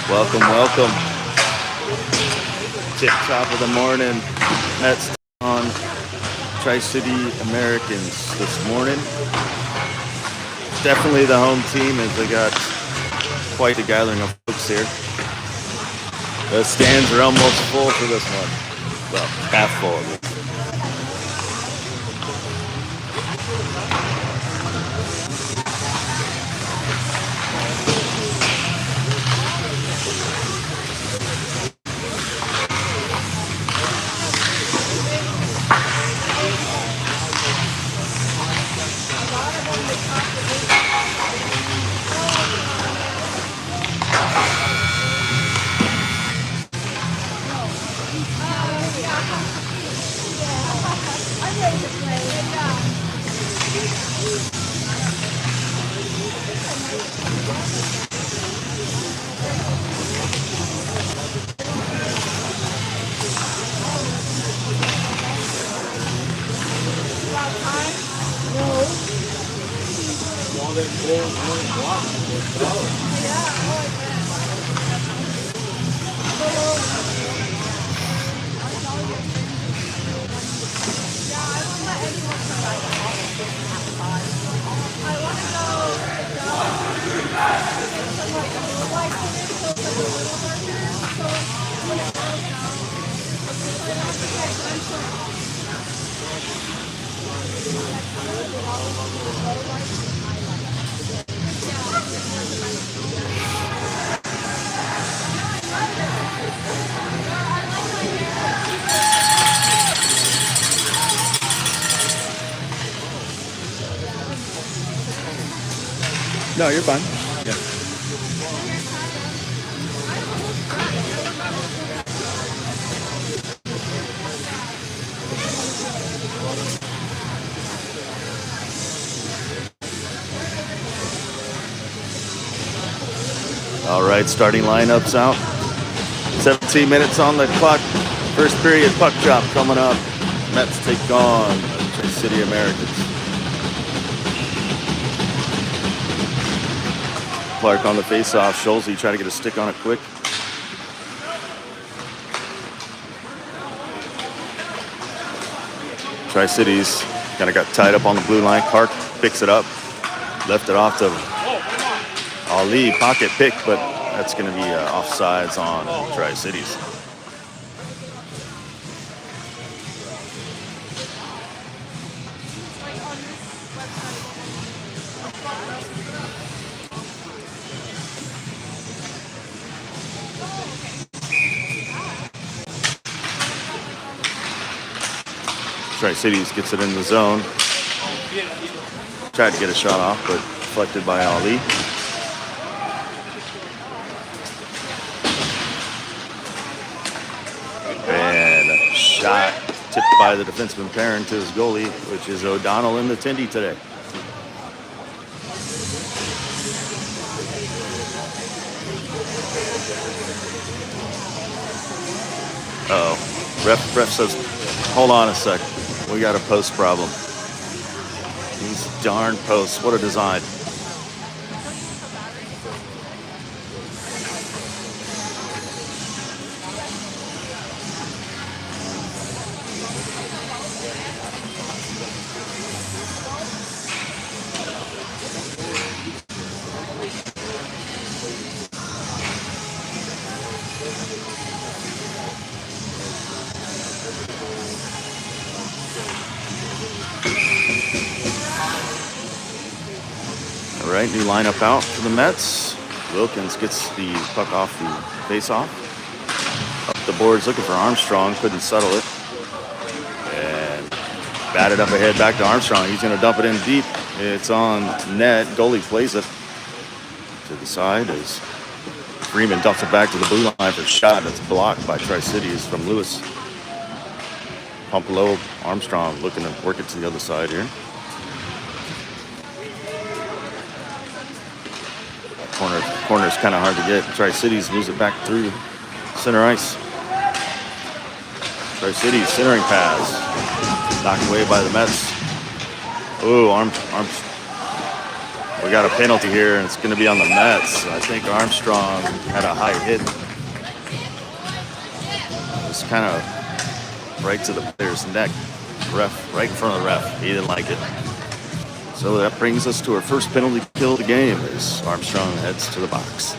Welcome, welcome. Tip top of the morning. Mets on Tri-City Americans this morning. Definitely the home team as they got quite a gathering of folks here. The stands are almost full for this one. Well, half full of it. No, you're fine. Yeah. All right, starting lineups out. 17 minutes on the clock. First period puck drop coming up. Mets take on the Tri-City Americans. Clark on the faceoff. Schulze try to get a stick on it quick. Tri-Cities kind of got tied up on the blue line. Clark picks it up. Left it off to Ali. Pocket pick, but that's going to be offsides on Tri-Cities. Tri-Cities gets it in the zone. Tried to get a shot off, but deflected by Ali. And a shot tipped by the defenseman Perrin to his goalie, which is O'Donnell in the Tindy today. Uh-oh. Ref says, hold on a sec. We got a post problem. These darn posts. What a design. All right, new lineup out for the Mets. Wilkins gets the puck off the face-off. Up the boards looking for Armstrong, couldn't settle it. And batted up ahead back to Armstrong. He's going to dump it in deep. It's on net. Goalie plays it to the side as Freeman dumps it back to the blue line for a shot. That's blocked by Tri-Cities from Lewis. Pump low. Armstrong looking to work it to the other side here. Corner's kind of hard to get. Tri-Cities moves it back through center ice. Tri-Cities centering pass. Knocked away by the Mets. Oh, We got a penalty here, and it's going to be on the Mets. I think Armstrong had a high hit. Just kind of right to the player's neck. Ref, right in front of the ref. He didn't like it. So that brings us to our first penalty kill of the game as Armstrong heads to the box.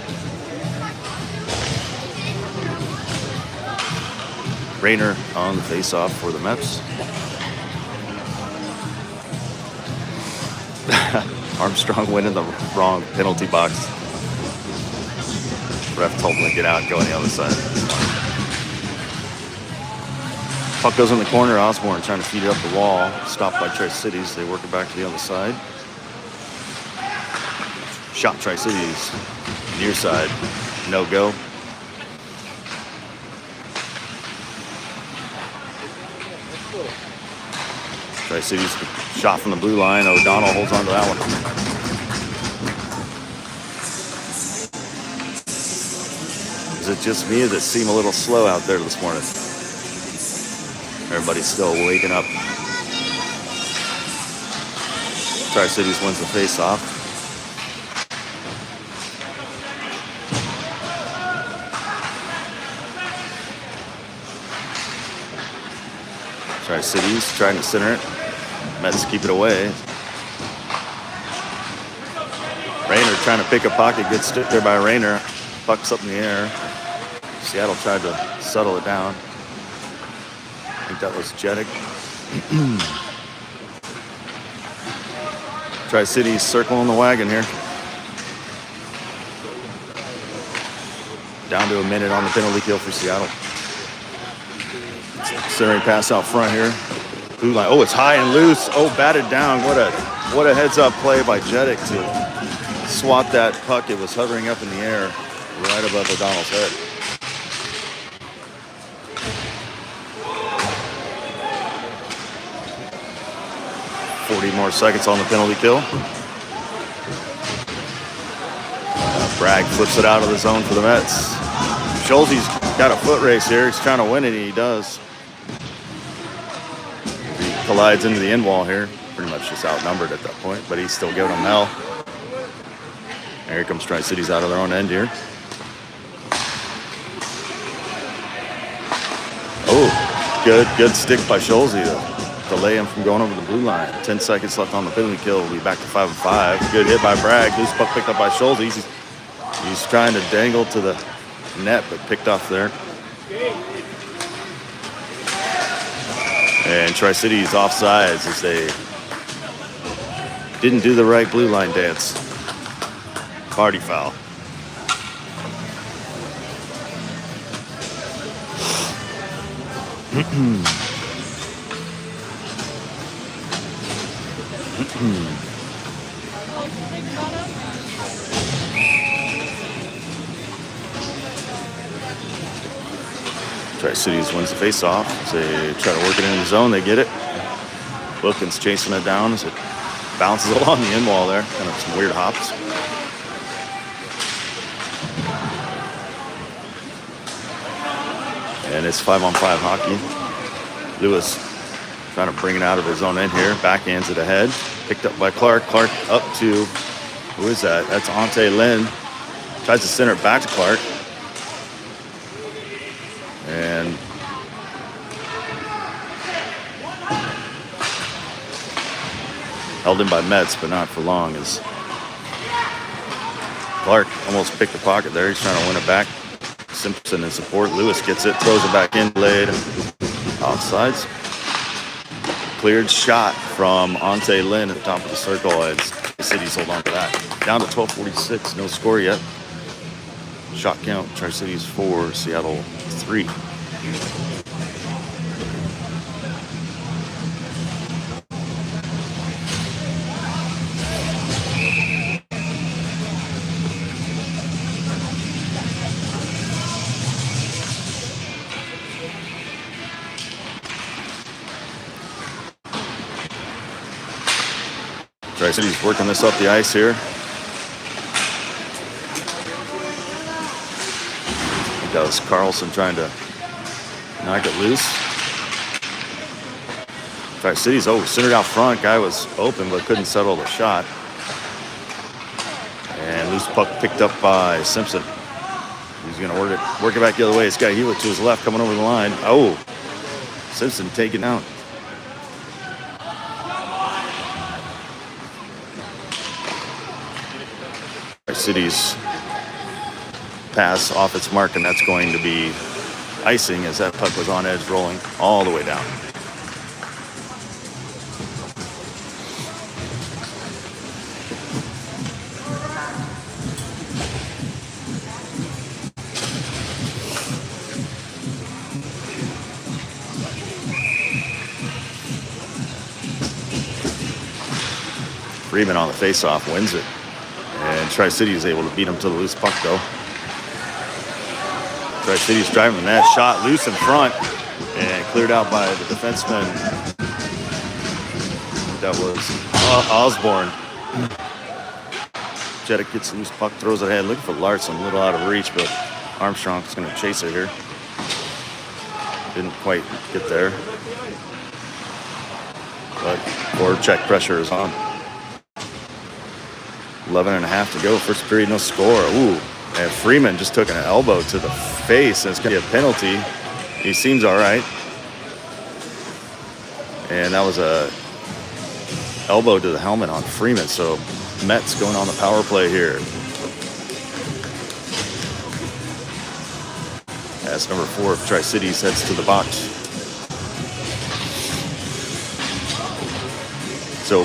Rayner on the face-off for the Mets. Armstrong went in the wrong penalty box. Ref told him to get out and go on the other side. Puck goes in the corner. Osborne trying to feed it up the wall. Stopped by Tri-Cities. They work it back to the other side. Shot Tri-Cities. Near side. No go. Tri-Cities shot from the blue line. O'Donnell holds on to that one. Is it just me or does it seem a little slow out there this morning? Everybody's still waking up. Tri-Cities wins the face-off. Tri-Cities trying to center it. Mets keep it away. Rayner trying to pick a pocket. Good stick there by Rayner. Puck's up in the air. Seattle tried to settle it down. I think that was Jeddick. Tri-Cities circling the wagon here. Down to a minute on the penalty kill for Seattle. Centering pass out front here. Blue line. Oh, it's high and loose. Oh, batted down. What a heads-up play by Jeddick to swat that puck. It was hovering up in the air right above O'Donnell's head. More seconds on the penalty kill. Bragg flips it out of the zone for the Mets. Schulze's got a foot race here. He's trying to win it, and he does. He collides into the end wall here. Pretty much just outnumbered at that point, but he's still giving him hell. And here comes Tri-Cities out of their own end here. Oh, good stick by Schulze though. Delay him from going over the blue line. 10 seconds left on the penalty kill. We'll be back to 5-5. Good hit by Bragg. Loose puck picked up by Schulze. He's trying to dangle to the net, but picked off there. And Tri-Cities offsides as they didn't do the right blue line dance. Party foul. Tri-Cities wins the face-off. As they try to work it in the zone, they get it. Wilkins chasing it down as it bounces along the end wall there. Kind of some weird hops. And it's 5-on-5 hockey. Lewis trying to bring it out of his own end here. Backhands it ahead. Picked up by Clark. Clark up to, who is that? That's Ante Lynn. Tries to center it back to Clark. And held in by Mets, but not for long as Clark almost picked the pocket there. He's trying to win it back. Simpson in support. Lewis gets it, throws it back in, blade. Offsides. Cleared shot from Ante Lynn at the top of the circle as the Cities hold on to that. Down to 12:46, no score yet. Shot count, Tri-Cities 4, Seattle 3. Tri-Cities working this up the ice here. That was Carlson trying to knock it loose. Tri-Cities, centered out front. Guy was open but couldn't settle the shot. Loose puck picked up by Simpson. He's going to work it back the other way. It's got Hewitt to his left coming over the line. Oh, Simpson taken out. City's pass off its mark, and that's going to be icing as that puck was on edge rolling all the way down. Freeman on the faceoff wins it. And Tri-City is able to beat him to the loose puck, though. Tri-City's driving that shot loose in front and cleared out by the defenseman. That was Osborne. Jeddick gets the loose puck, throws it ahead, looking for Larson, a little out of reach, but Armstrong's going to chase it here. Didn't quite get there. But forward check pressure is on. 11 and a half to go. First period, no score. Ooh, and Freeman just took an elbow to the face, and it's going to be a penalty. He seems all right. And that was a elbow to the helmet on Freeman. So Mets going on the power play here. As number 4 of Tri-Cities heads to the box. So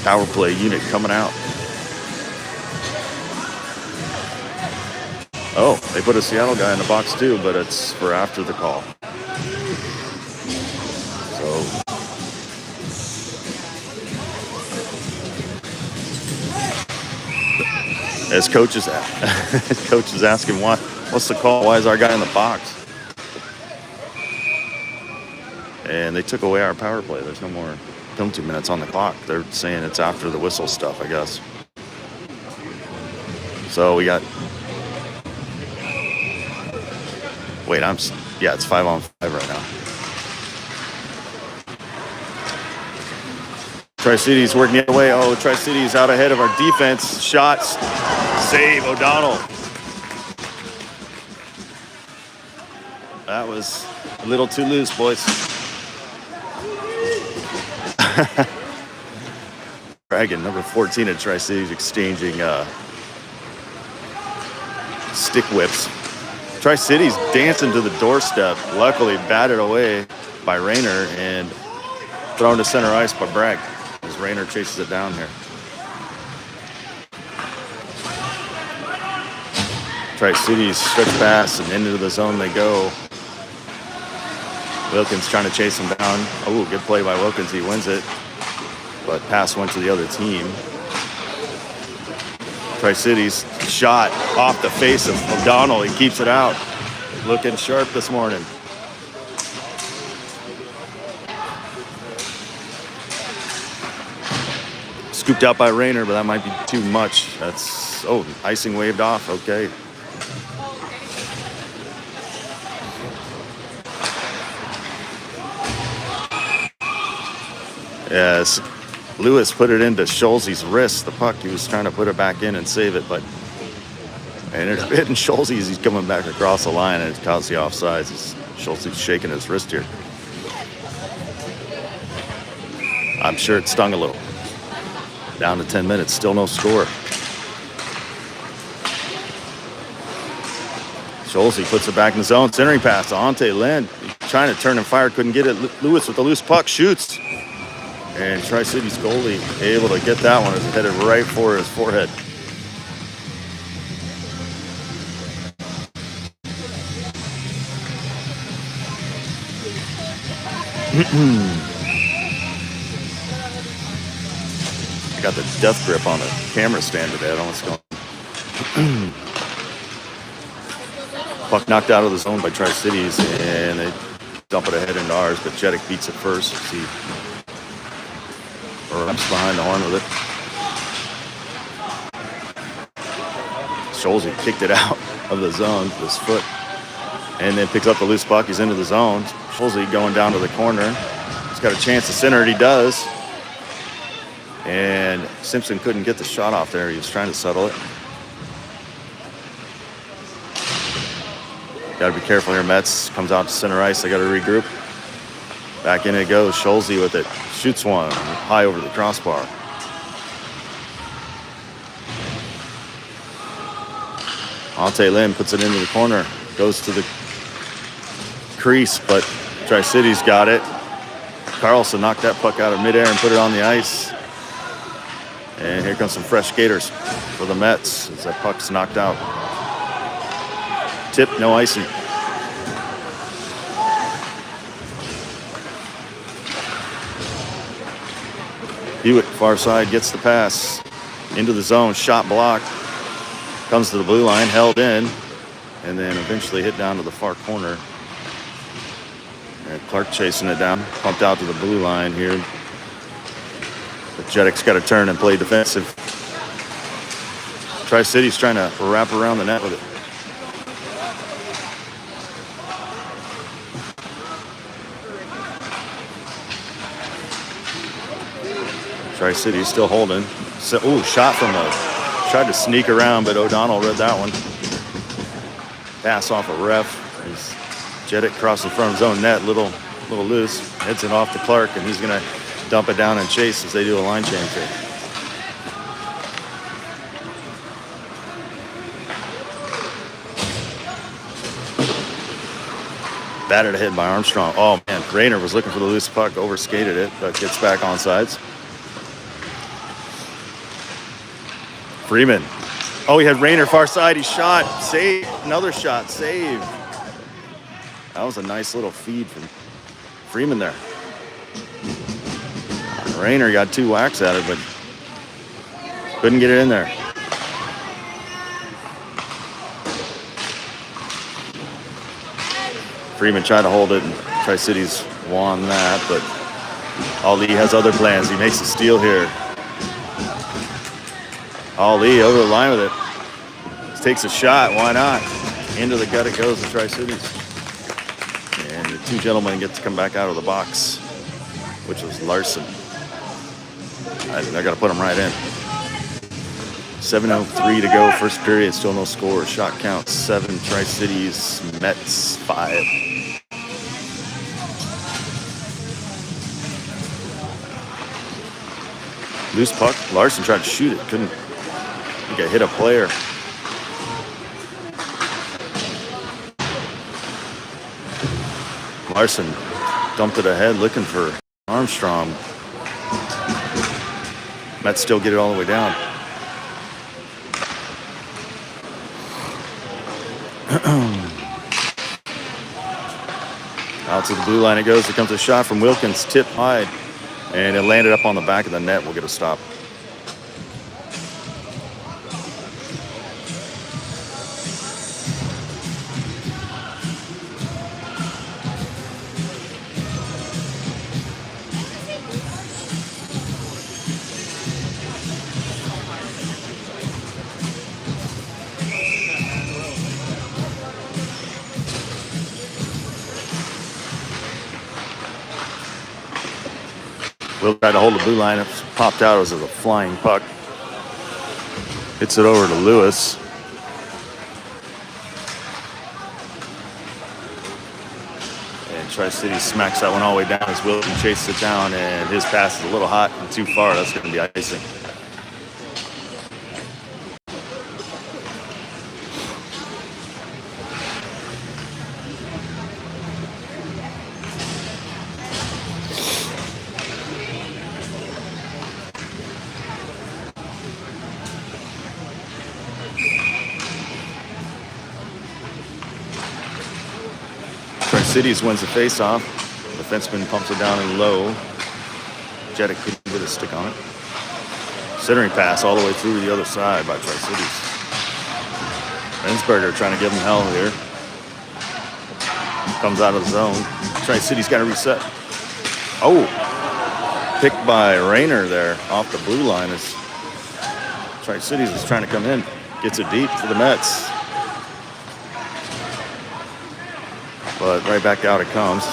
power play unit coming out. Oh, they put a Seattle guy in the box too, but it's for after the call. So as coach is asking, what's the call? Why is our guy in the box? And they took away our power play. There's no more penalty minutes on the clock. They're saying it's after the whistle stuff, I guess. So we got... Wait, it's 5-on-5 right now. Tri-Cities working the other way. Oh, Tri-Cities out ahead of our defense. Shots. Save, O'Donnell. That was a little too loose, boys. Dragon, number 14 at Tri-Cities, exchanging stick whips. Tri-Cities dancing to the doorstep. Luckily batted away by Rayner and thrown to center ice by Bragg as Rayner chases it down here. Tri-Cities stretch pass and into the zone they go. Wilkins trying to chase him down. Oh, good play by Wilkins. He wins it. But pass went to the other team. Tri-Cities shot off the face of O'Donnell. He keeps it out. Looking sharp this morning. Scooped out by Rayner, but that might be too much. Icing waved off. Okay. Yes. Lewis put it into Schulze's wrist, the puck. He was trying to put it back in and save it, but and it's hitting Schulze as he's coming back across the line, and it caused the offsides. Schulze's shaking his wrist here. I'm sure it stung a little. Down to 10 minutes, still no score. Schulze puts it back in the zone. Centering pass to Ante Lynn. Trying to turn and fire, couldn't get it. Lewis with the loose puck, shoots. And Tri-City's goalie able to get that one as it headed right for his forehead. I got the death grip on the camera stand today. I don't know what's going on. Puck knocked out of the zone by Tri-Cities, and they dump it ahead into ours, but Jeddick beats it first. See. Wraps behind the horn with it. Schulze kicked it out of the zone with his foot and then picks up the loose puck. He's into the zone. Schulze going down to the corner. He's got a chance to center it. He does. And Simpson couldn't get the shot off there. He was trying to settle it. Got to be careful here. Mets comes out to center ice. They got to regroup. Back in it goes. Schulze with it. Shoots one high over the crossbar. Ante Lynn puts it into the corner. Goes to the crease, but Tri-City's got it. Carlson knocked that puck out of midair and put it on the ice. And here comes some fresh skaters for the Mets as that puck's knocked out. Tip, no icing. Hewitt, far side, gets the pass into the zone. Shot blocked. Comes to the blue line, held in, and then eventually hit down to the far corner. And Clark chasing it down, pumped out to the blue line here. But Jedik's got to turn and play defensive. Tri-City's trying to wrap around the net with it. Tri-City still holding. So, ooh, shot from tried to sneak around, but O'Donnell read that one. Pass off a ref. Jedik crosses in front of his own net, little loose. Heads it off to Clark, and he's going to dump it down and chase as they do a line change here. Batted a hit by Armstrong. Oh, man. Rayner was looking for the loose puck, overskated it, but gets back on sides. Freeman. Oh, he had Rayner far side. He shot. Save. Another shot. Save. That was a nice little feed from Freeman there. Rayner got 2 whacks at it, but couldn't get it in there. Freeman tried to hold it, and Tri-City's won that, but Ali has other plans. He makes a steal here. Ali over the line with it. Just takes a shot. Why not? Into the gut it goes to Tri-Cities. And the 2 gentlemen get to come back out of the box, which was Larson. I got to put him right in. 7:03 to go. First period. Still no score. Shot count 7. Tri-Cities. Mets 5. Loose puck. Larson tried to shoot it. Couldn't. I think I hit a player. Larson dumped it ahead looking for Armstrong. Mets still get it all the way down. Out to the blue line it goes. Here comes a shot from Wilkins. Tip high. And it landed up on the back of the net. We'll get a stop. Will tried to hold the blue line. It popped out as a flying puck. Hits it over to Lewis. And Tri-City smacks that one all the way down as Wilson chases it down, and his pass is a little hot and too far. That's going to be icing. Cities wins the face-off. The defenseman pumps it down and low. Jedik couldn't get a stick on it. Centering pass all the way through to the other side by Tri-Cities. Rensberger trying to give him hell here. Comes out of the zone. Tri-Cities got to reset. Oh! Picked by Rayner there off the blue line as Tri-Cities is trying to come in. Gets it deep for the Mets. But right back out it comes.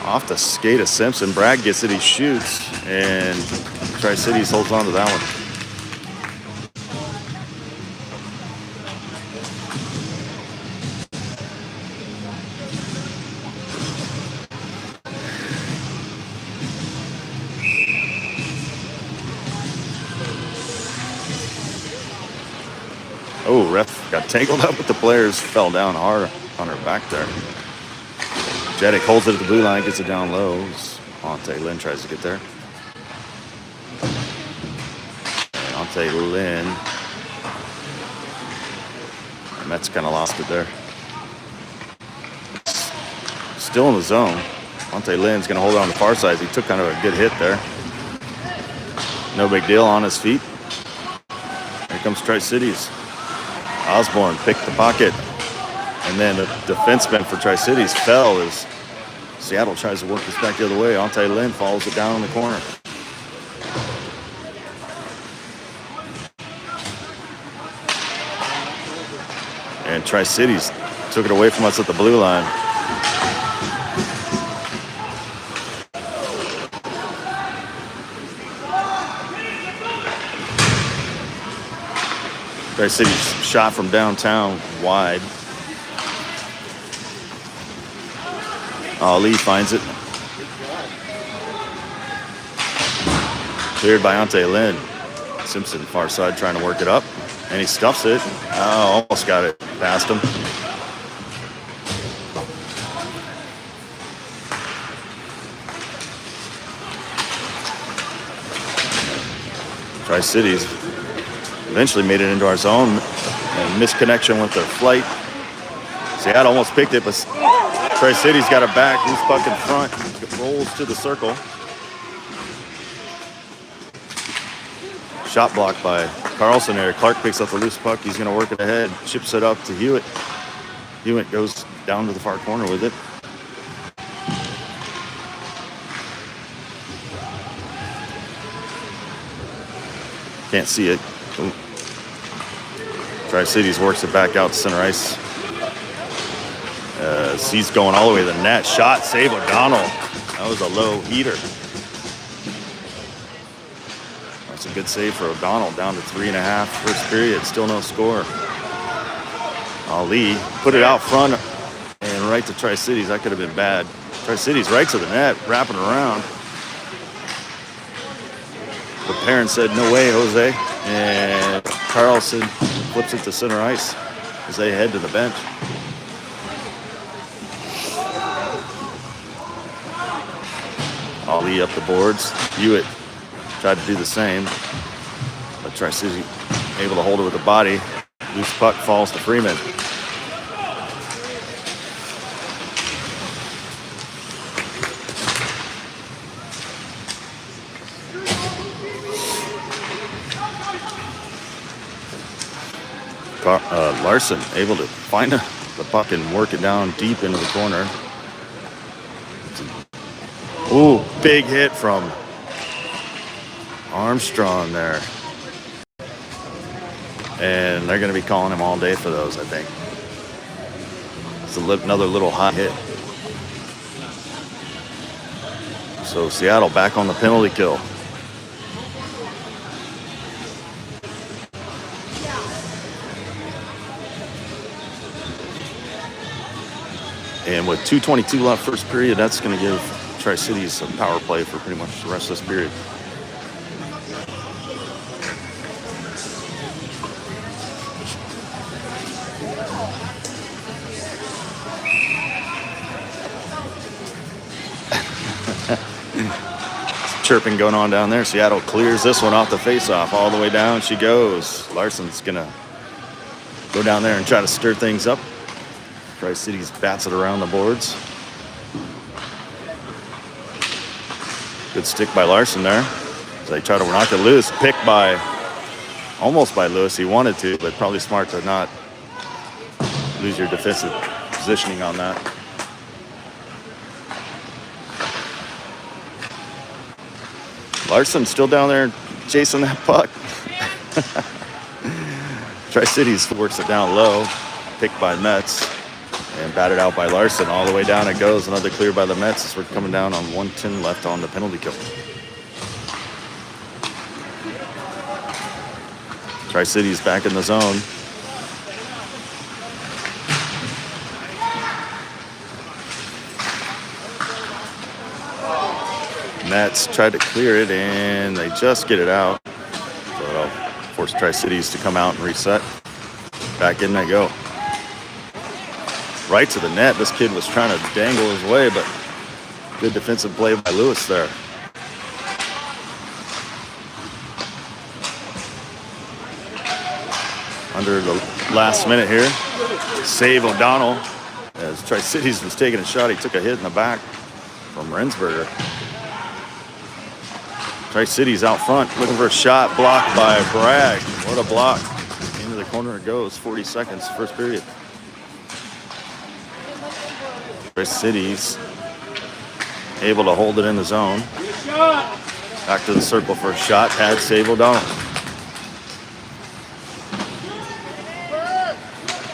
Off the skate of Simpson. Bragg gets it, he shoots, and Tri-Cities holds on to that one. Oh, ref got tangled up with the players. Fell down hard on her back there. Jeddick holds it at the blue line, gets it down low. Ante Lynn tries to get there. And Ante Lynn. The Mets kind of lost it there. Still in the zone. Ante Lynn's going to hold it on the far side. He took kind of a good hit there. No big deal, on his feet. Here comes Tri-Cities. Osborne picked the pocket. And then the defenseman for Tri-Cities fell as Seattle tries to work this back the other way. Ante Lynn follows it down in the corner. And Tri-Cities took it away from us at the blue line. Tri-Cities shot from downtown wide. Ali finds it. Cleared by Ante Lynn. Simpson far side trying to work it up. And he stuffs it. Oh, almost got it past him. Tri-Cities eventually made it into our zone. And misconnection with their flight. Seattle almost picked it, but Tri-Cities got it back. Loose puck in front. It rolls to the circle. Shot blocked by Carlson there. Clark picks up the loose puck. He's going to work it ahead. Chips it up to Hewitt. Hewitt goes down to the far corner with it. Can't see it. Tri-Cities works it back out to center ice. He's going all the way to the net. Shot, save O'Donnell. That was a low heater. That's a good save for O'Donnell. Down to 3.5 first period. Still no score. Ali put it out front and right to Tri-Cities. That could have been bad. Tri-Cities right to the net, wrapping around. The parent said, "No way, Jose." And Carlson flips it to center ice as they head to the bench. Ali up the boards. Hewitt tried to do the same, but Tri-Cities able to hold it with the body. Loose puck falls to Freeman. Larson able to find the puck and work it down deep into the corner. Ooh, big hit from Armstrong there. And they're going to be calling him all day for those, I think. It's another little hot hit. So Seattle back on the penalty kill. And with 2:22 left first period, that's going to give Tri-Cities some power play for pretty much the rest of this period. Chirping going on down there. Seattle clears this one off the faceoff. All the way down she goes. Larson's going to go down there and try to stir things up. Tri-Cities bats it around the boards. Good stick by Larson there. As they try to knock it loose. Picked by, almost by Lewis. He wanted to, but probably smart to not lose your defensive positioning on that. Larson still down there chasing that puck. Tri-Cities works it down low. Picked by Mets. And batted out by Larson. All the way down it goes. Another clear by the Mets as we're coming down on 1:10 left on the penalty kill. Tri-Cities back in the zone. Mets tried to clear it and they just get it out. So it'll force Tri-Cities to come out and reset. Back in they go. Right to the net. This kid was trying to dangle his way, but good defensive play by Lewis there. Under the last minute here. Save O'Donnell. As Tri-Cities was taking a shot, he took a hit in the back from Rensberger. Tri-Cities out front, looking for a shot, blocked by Bragg. What a block. Into the corner it goes, 40 seconds, first period. Tri-Cities able to hold it in the zone. Back to the circle for a shot, pad save O'Donnell.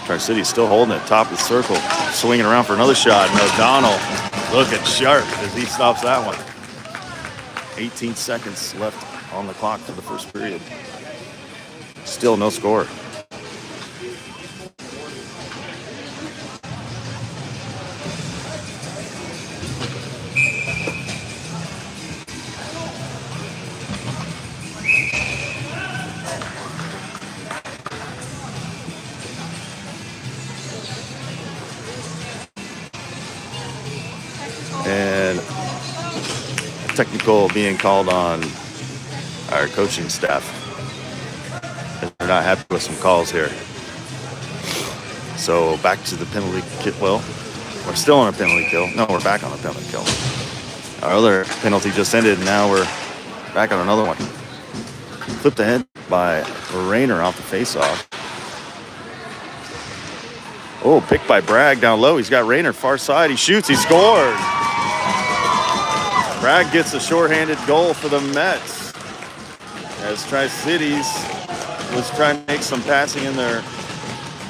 Tri-Cities still holding it, top of the circle, swinging around for another shot, and O'Donnell looking sharp as he stops that one. 18 seconds left on the clock for the first period. Still no score. And technical being called on our coaching staff. They're not happy with some calls here. So back to the penalty kill. Well, we're still on a penalty kill. No, we're back on a penalty kill. Our other penalty just ended, and now we're back on another one. Flipped ahead by Rayner off the face-off. Oh, picked by Bragg down low. He's got Rayner far side. He shoots. He scores. Bragg gets a shorthanded goal for the Mets as Tri-Cities was trying to make some passing in their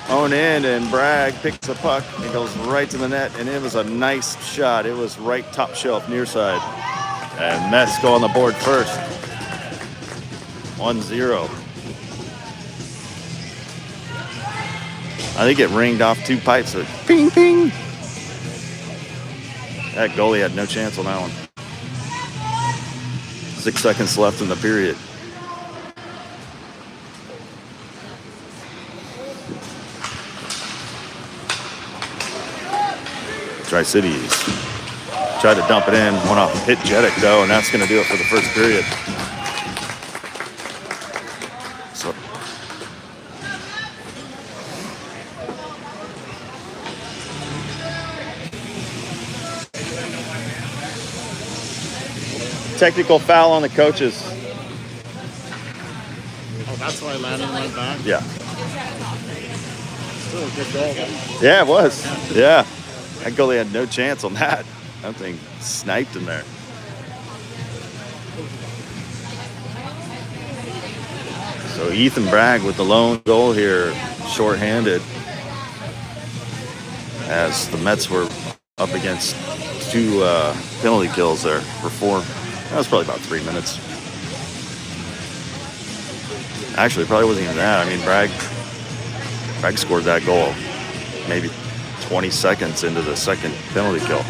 own end, and Bragg picks the puck and goes right to the net, and it was a nice shot. It was right top shelf near side, and Mets go on the board first. 1-0. I think it ringed off two pipes. So ping, ping. That goalie had no chance on that one. 6 seconds left in the period. Tri-Cities tried to dump it in. One off hit Jeddick, though, and that's going to do it for the first period. So technical foul on the coaches. Oh, that's why Lanning went back? Yeah. Still a good goal, though. Yeah, it was. Yeah. That goalie had no chance on that. That thing sniped him there. So Ethan Bragg with the lone goal here, shorthanded, as the Mets were up against two penalty kills there for four. That was probably about 3 minutes. Actually, it probably wasn't even that. I mean, Bragg scored that goal maybe 20 seconds into the second penalty kill.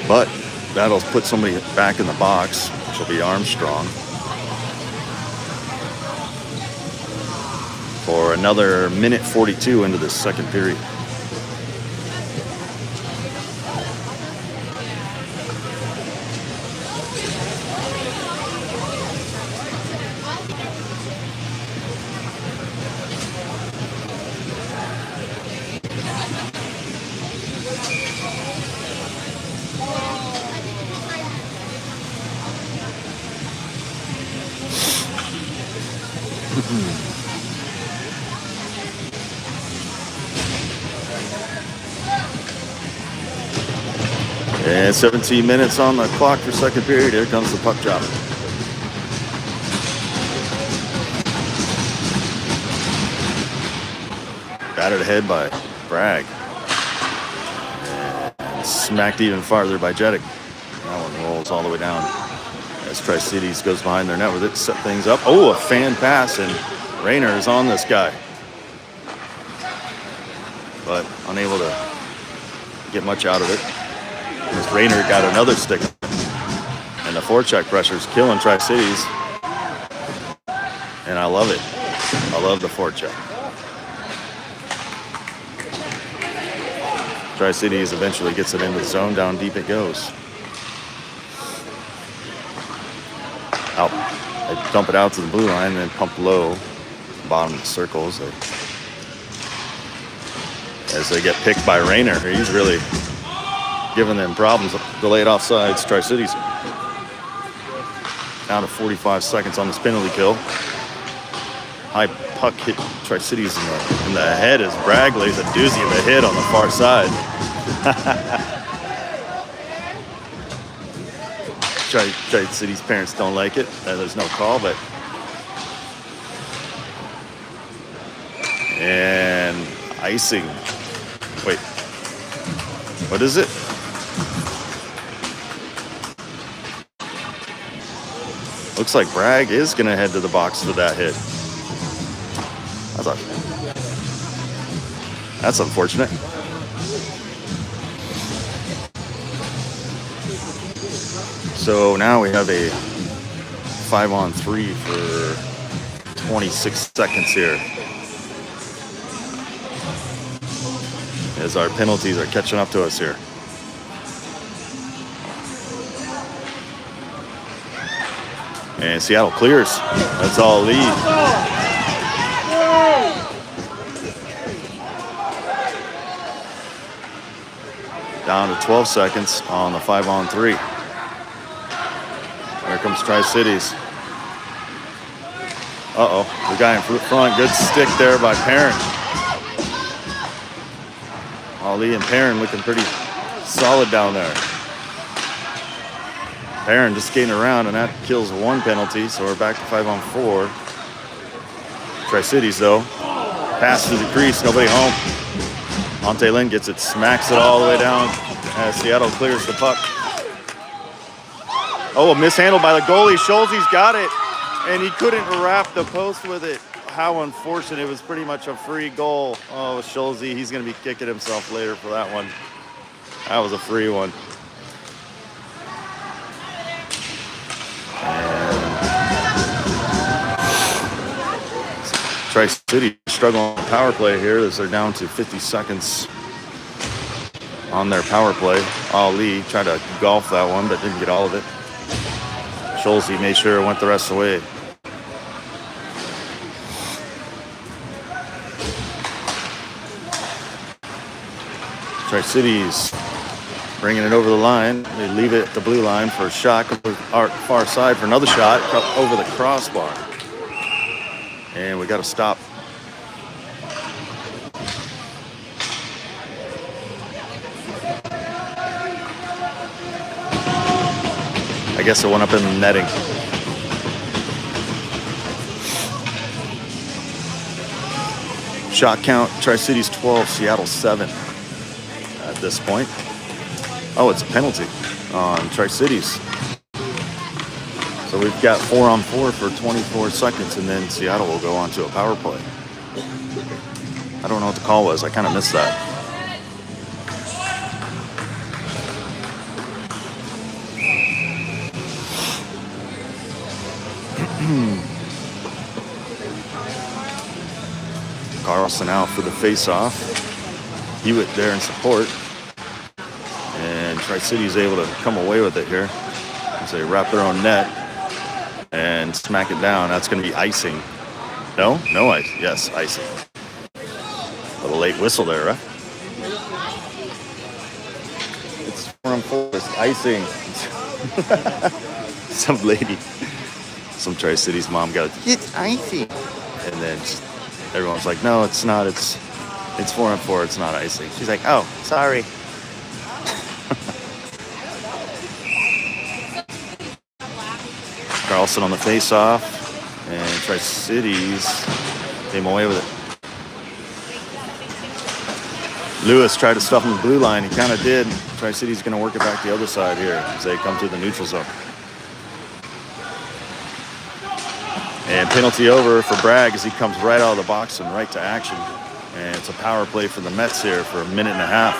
But that'll put somebody back in the box, which will be Armstrong, for another minute 42 into the second period. And 17 minutes on the clock for second period. Here comes the puck drop. Batted ahead by Bragg. And smacked even farther by Jeddick. That one rolls all the way down as Tri-Cities goes behind their net with it, set things up. Oh, a fan pass, and Rayner is on this guy. but unable to get much out of it. As Rayner got another stick, and the forecheck pressure is killing Tri-Cities, and I love it. I love the forecheck. Tri-Cities eventually gets it into the zone. Down deep it goes. Out. They dump it out to the blue line and then pump low. Bottom of the circles. As they get picked by Rayner. He's really giving them problems. Delayed offsides. Tri-Cities down to 45 seconds on this penalty kill. High puck hit Tri-Cities in the head as Bragg lays a doozy of a hit on the far side. Tri-Cities parents don't like it. There's no call, but... And icing. Wait. What is it? Looks like Bragg is going to head to the box for that hit. That's unfortunate. So now we have a 5-on-3 for 26 seconds here. As our penalties are catching up to us here. And Seattle clears. That's all lead. Down to 12 seconds on the 5-on-3. Here comes Tri-Cities. The guy in front, good stick there by Perrin. Ali and Perrin looking pretty solid down there. Perrin just skating around, and that kills one penalty, so we're back to 5-on-4. Tri-Cities, though, pass through the crease, nobody home. Monte Lynn gets it, smacks it all the way down as Seattle clears the puck. A mishandle by the goalie. Schulze's got it, and he couldn't wrap the post with it. How unfortunate. It was pretty much a free goal. Schulze, he's going to be kicking himself later for that one. That was a free one. Tri-City struggling on the power play here as they're down to 50 seconds on their power play. Ali tried to golf that one, but didn't get all of it. Schulze made sure it went the rest of the way. Tri-Cities bringing it over the line. They leave it at the blue line for a shot. Far side for another shot over the crossbar. And we got to stop. I guess it went up in the netting. Shot count, Tri-Cities 12, Seattle 7 at this point. It's a penalty on Tri-Cities. So we've got 4-on-4 for 24 seconds, and then Seattle will go on to a power play. I don't know what the call was. I kind of missed that. Carlson out for the face-off. Hewitt there in support. And Tri-City's able to come away with it here as they wrap their own net and smack it down. That's going to be icing. No ice. Yes, icing. A little late whistle there, right? It's 4-on-4. It's icing. Some Tri-Cities mom goes, "It's icing," and then everyone's like, "No, it's not. It's 4-on-4. It's not icing." She's like, "Oh, sorry." Carlson on the face-off, and Tri-Cities came away with it. Lewis tried to stuff him in the blue line. He kind of did. Tri-Cities going to work it back the other side here as they come to the neutral zone. And penalty over for Bragg as he comes right out of the box and right to action. And it's a power play for the Mets here for a minute and a half.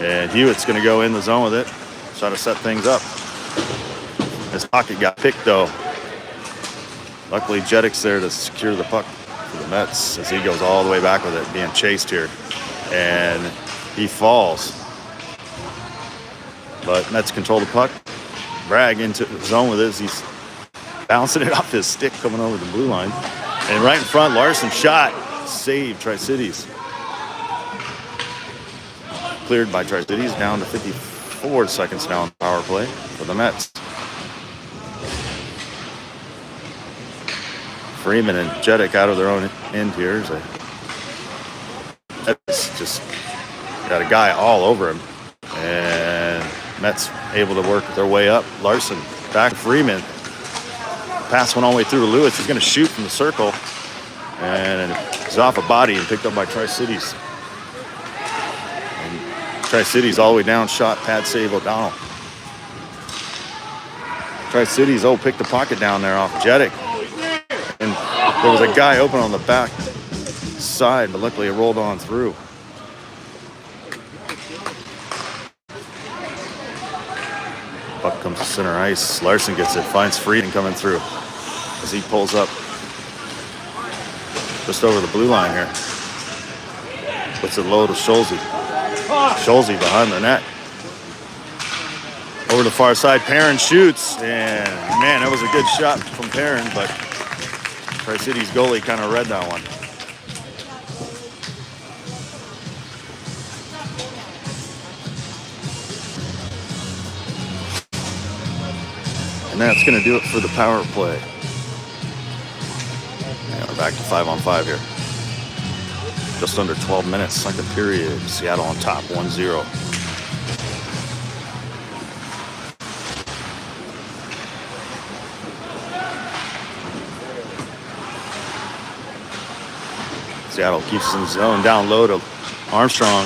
And Hewitt's going to go in the zone with it, try to set things up. His pocket got picked, though. Luckily, Jeddick's there to secure the puck for the Mets as he goes all the way back with it, being chased here. And he falls. But Mets control the puck. Bragg into the zone with it as he's bouncing it off his stick coming over the blue line. And right in front, Larson shot. Save Tri-Cities. Cleared by Tri-Cities, down to 54 seconds now on the power play for the Mets. Freeman and Jeddick out of their own end here. It's just got a guy all over him. And Mets able to work their way up. Larson back to Freeman. Pass went all the way through to Lewis. He's going to shoot from the circle. And it's off a body and picked up by Tri-Cities. And Tri-Cities all the way down, shot, pad save, O'Donnell. Tri-Cities, picked the pocket down there off Jeddick. And there was a guy open on the back side, but luckily it rolled on through. Puck comes to center ice. Larson gets it, finds Frieden coming through as he pulls up just over the blue line here. Puts it low to Schulze. Schulze behind the net. Over the far side, Perrin shoots, and man, that was a good shot from Perrin, but Tri-Cities goalie kind of read that one. And that's going to do it for the power play. Yeah, we're back to 5-on-5 here. Just under 12 minutes, second period. Seattle on top, 1-0. Seattle keeps in zone, down low to Armstrong.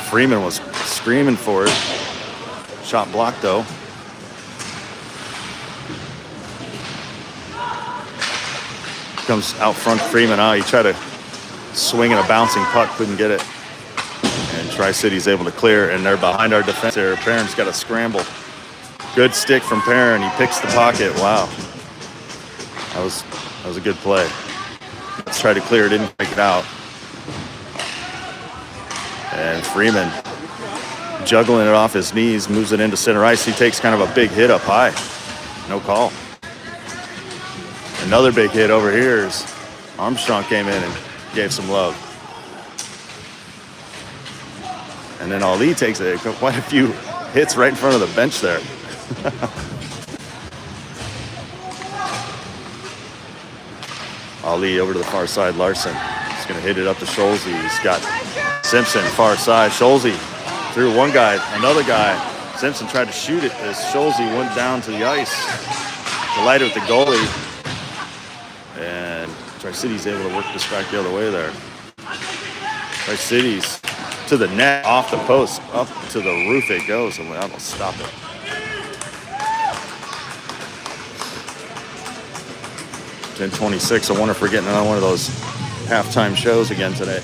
Freeman was screaming for it. Shot blocked, though. Comes out front, Freeman out. He tried to swing at a bouncing puck, couldn't get it. And Tri-City's able to clear, and they're behind our defense there. Perrin's got to scramble. Good stick from Perrin. He picks the pocket. Wow. That was a good play. Let's try to clear it, didn't make it out. And Freeman juggling it off his knees, moves it into center ice. He takes kind of a big hit up high. No call. Another big hit over here is Armstrong came in and gave some love. And then Ali takes quite a few hits right in front of the bench there. Ali over to the far side, Larson. He's going to hit it up to Schulze. He's got Simpson, far side. Schulze threw one guy, another guy. Simpson tried to shoot it as Schulze went down to the ice. Delighted with the goalie. And Tri-Cities able to work this back the other way there. Tri-Cities to the net, off the post, up to the roof it goes, and that'll stop it. .26. I wonder if we're getting another one of those halftime shows again today.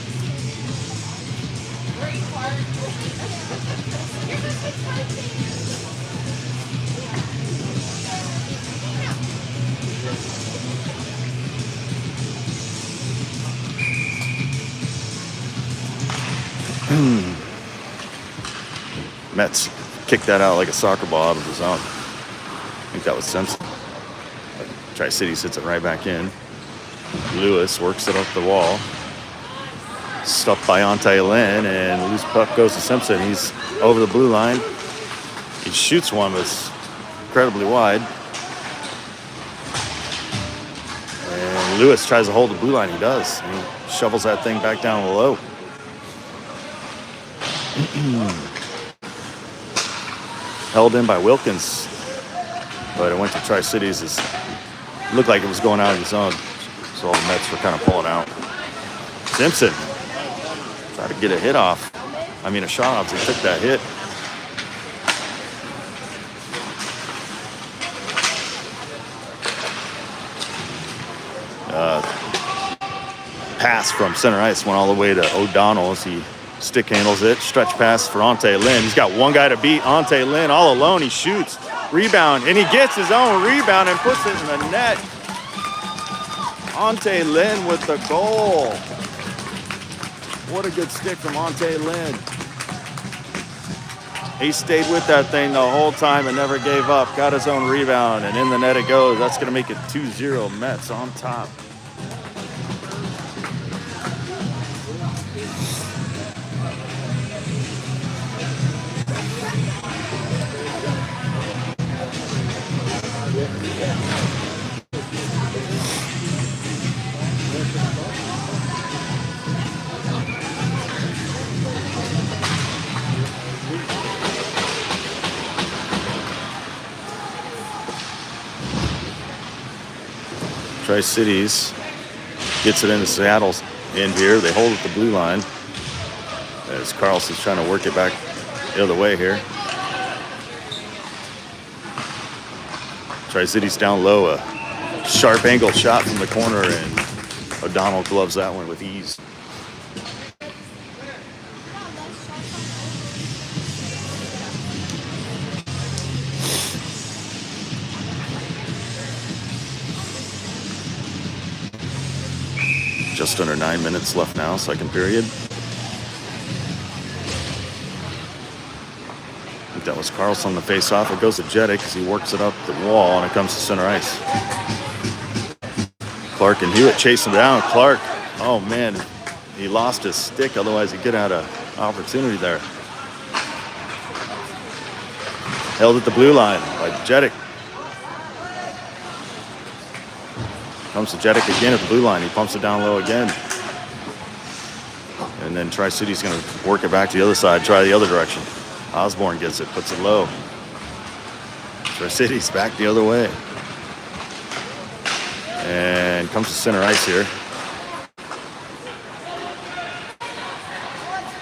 Mets kicked that out like a soccer ball out of the zone. I think that was Simpson. Tri-Cities hits it right back in. Lewis works it up the wall. Stuffed by Ante Lynn, and loose puck goes to Simpson. He's over the blue line. He shoots one, but it's incredibly wide. And Lewis tries to hold the blue line. He does. And he shovels that thing back down low. Held in by Wilkins, but it went to Tri-Cities. It looked like it was going out of the zone, so all the Mets were kind of pulling out. Simpson tried to get a hit off. A shot off. He took that hit. Pass pass from center ice went all the way to O'Donnell as he stick handles it. Stretch pass for Ante Lynn. He's got one guy to beat. Ante Lynn all alone. He shoots. Rebound. And he gets his own rebound and puts it in the net. Ante Lynn with the goal. What a good stick from Ante Lynn. He stayed with that thing the whole time and never gave up. Got his own rebound, and in the net it goes. That's going to make it 2-0 Mets on top. Tri-Cities gets it into Seattle's end here. They hold at the blue line as Carlson's trying to work it back the other way here. Tri-Cities down low, a sharp angle shot from the corner, and O'Donnell gloves that one with ease. Just under 9 minutes left now, second period. I think that was Carlson on the face-off. It goes to Jeddick as he works it up the wall, and it comes to center ice. Clark and Hewitt chasing down. Clark, oh man, he lost his stick. Otherwise, he'd get out of opportunity there. Held at the blue line by Jeddick. Comes to Jeddick again at the blue line. He pumps it down low again. And then Tri-City's going to work it back to the other side, try the other direction. Osborne gets it, puts it low. Tri-City's back the other way. And comes to center ice here.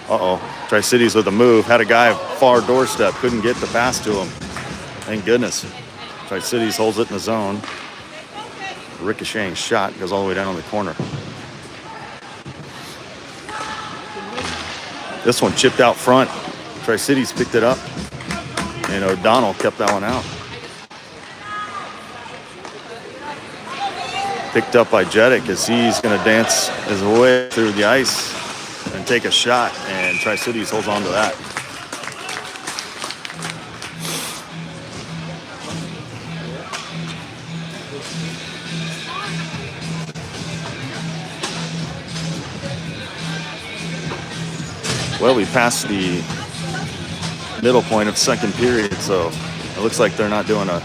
Uh-oh. Tri-Cities with a move. Had a guy far doorstep. Couldn't get the pass to him. Thank goodness. Tri-Cities holds it in the zone. Ricocheting shot goes all the way down on the corner. This one chipped out front. Tri-Cities picked it up, and O'Donnell kept that one out. Picked up by Jeddick as he's going to dance his way through the ice and take a shot, and Tri-Cities holds on to that. Well, we passed the middle point of second period, so it looks like they're not doing a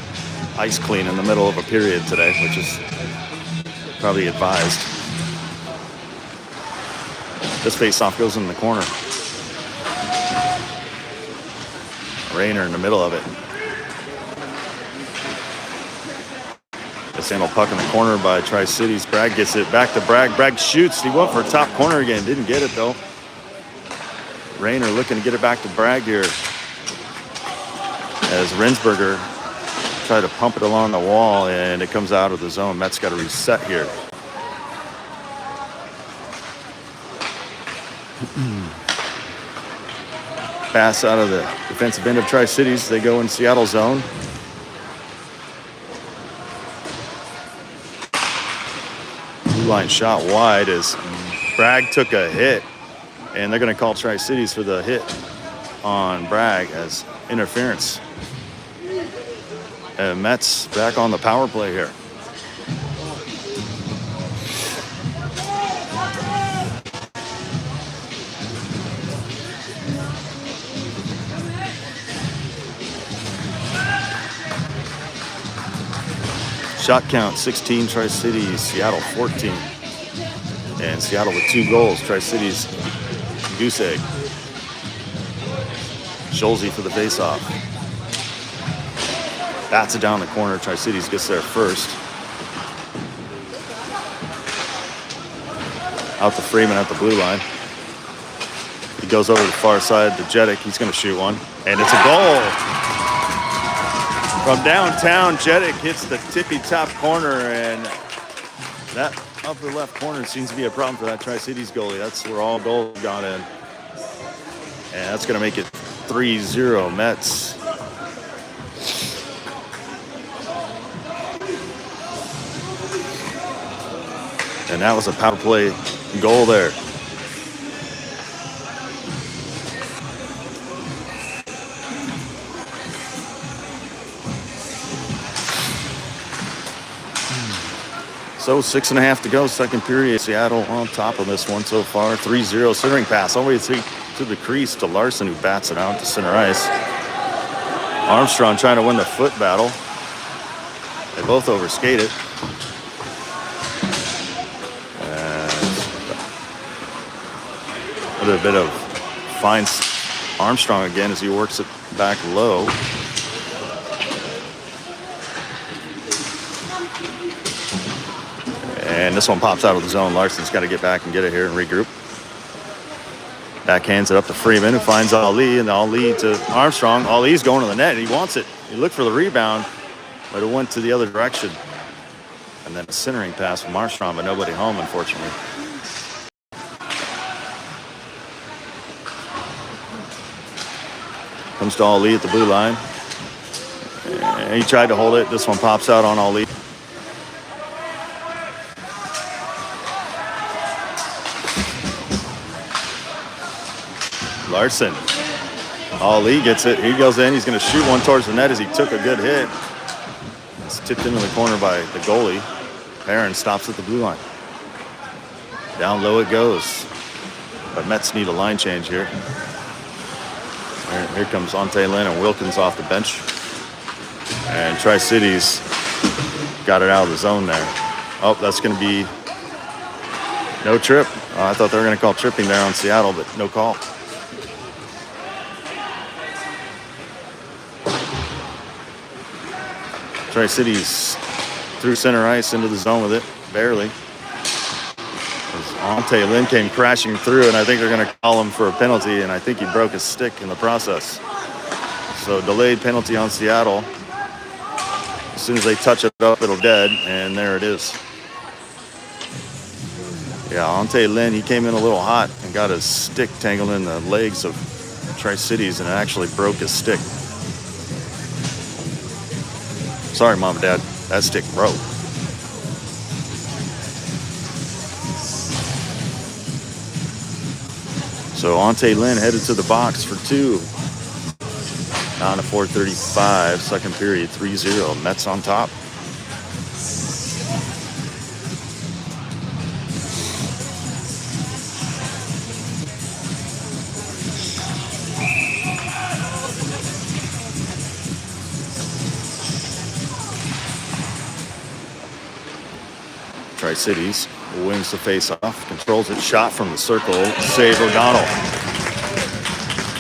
ice clean in the middle of a period today, which is probably advised. This face-off goes in the corner. Rayner in the middle of it. This handle puck in the corner by Tri-Cities. Bragg gets it back to Bragg. Bragg shoots. He went for a top corner again. Didn't get it, though. Rayner looking to get it back to Bragg here as Rensberger tried to pump it along the wall, and it comes out of the zone. Mets got to reset here. Pass out of the defensive end of Tri-Cities. They go in Seattle zone. Blue line shot wide as Bragg took a hit. And they're going to call Tri-Cities for the hit on Bragg as interference. And Mets back on the power play here. Shot count 16 Tri-Cities, Seattle 14. And Seattle with 2 goals. Tri-Cities goose egg. Schulze for the faceoff. Bats it down the corner. Tri-Cities gets there first. Out to Freeman at the blue line. He goes over to the far side to Jeddick. He's going to shoot one. And it's a goal. From downtown, Jeddick hits the tippy top corner, and that upper left corner seems to be a problem for that Tri-Cities goalie. That's where all goals got in. And that's going to make it 3-0 Mets. And that was a power play goal there. So 6.5 to go, second period. Seattle on top of this one so far. 3-0 centering pass all the way to the crease to Larson, who bats it out to center ice. Armstrong trying to win the foot battle. They both overskate it. A little bit of finds Armstrong again as he works it back low. And this one pops out of the zone. Larson's got to get back and get it here and regroup. Backhands it up to Freeman, who finds Ali, and Ali to Armstrong. Ali's going to the net. He wants it. He looked for the rebound, but it went to the other direction. And then a centering pass from Armstrong, but nobody home, unfortunately. Comes to Ali at the blue line. And he tried to hold it. This one pops out on Ali. Larson. Ali gets it. He goes in. He's going to shoot one towards the net as he took a good hit. It's tipped into the corner by the goalie. Perrin stops at the blue line. Down low it goes. But Mets need a line change here. Here comes Ante Lynn and Wilkins off the bench. And Tri-Cities got it out of the zone there. Oh, that's going to be no trip. I thought they were going to call tripping there on Seattle, but no call. Tri-Cities through center ice into the zone with it, barely. Ante Lynn came crashing through, and I think they're going to call him for a penalty, and I think he broke his stick in the process. So delayed penalty on Seattle. As soon as they touch it up, it'll dead, and there it is. Yeah, Ante Lynn, he came in a little hot and got his stick tangled in the legs of Tri-Cities, and it actually broke his stick. Sorry, Mom and Dad, that stick broke. So Ante Lynn headed to the box for two. Down to 4:35, second period, 3-0. Mets on top. Tri-Cities wins the face-off, controls it, shot from the circle, save O'Donnell,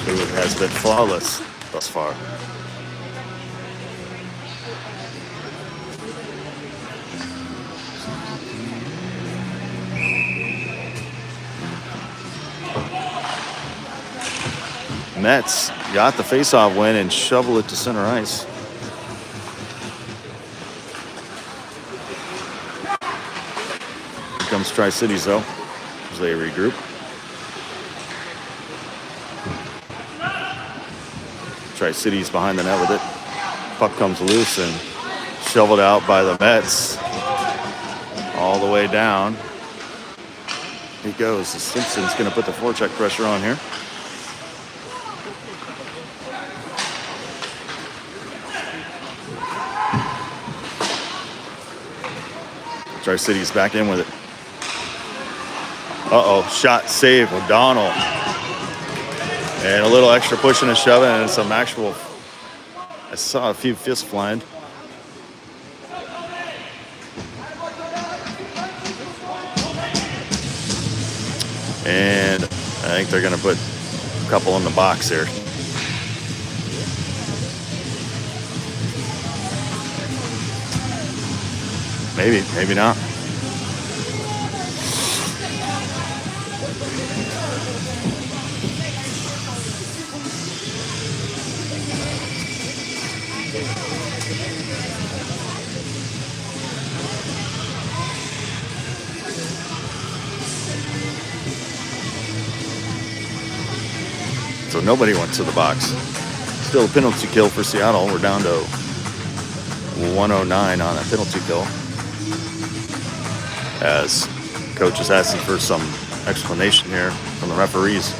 who has been flawless thus far. Mets got the face-off win and shovel it to center ice. Comes Tri-Cities though, as they regroup. Tri-Cities behind the net with it. Puck comes loose and shoveled out by the Mets. All the way down. He goes. Simpson's going to put the forecheck pressure on here. Tri-Cities back in with it. Uh-oh, shot, save, O'Donnell. And a little extra pushing and shoving and some actual, I saw a few fists flying. And I think they're going to put a couple in the box here. Maybe, maybe not. nobody went to the box. Still a penalty kill for Seattle. We're down to 109 on a penalty kill. As coach is asking for some explanation here from the referees.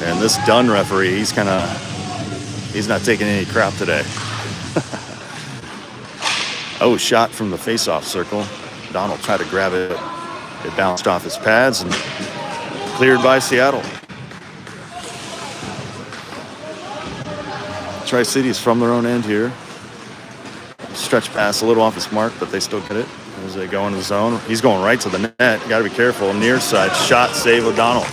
And this Dunn referee, he's not taking any crap today. Oh, shot from the face-off circle. Donald tried to grab it. It bounced off his pads and cleared by Seattle. Tri-Cities from their own end here. Stretch pass a little off his mark, but they still get it as they go into the zone. He's going right to the net. Got to be careful. Near side shot, save O'Donnell.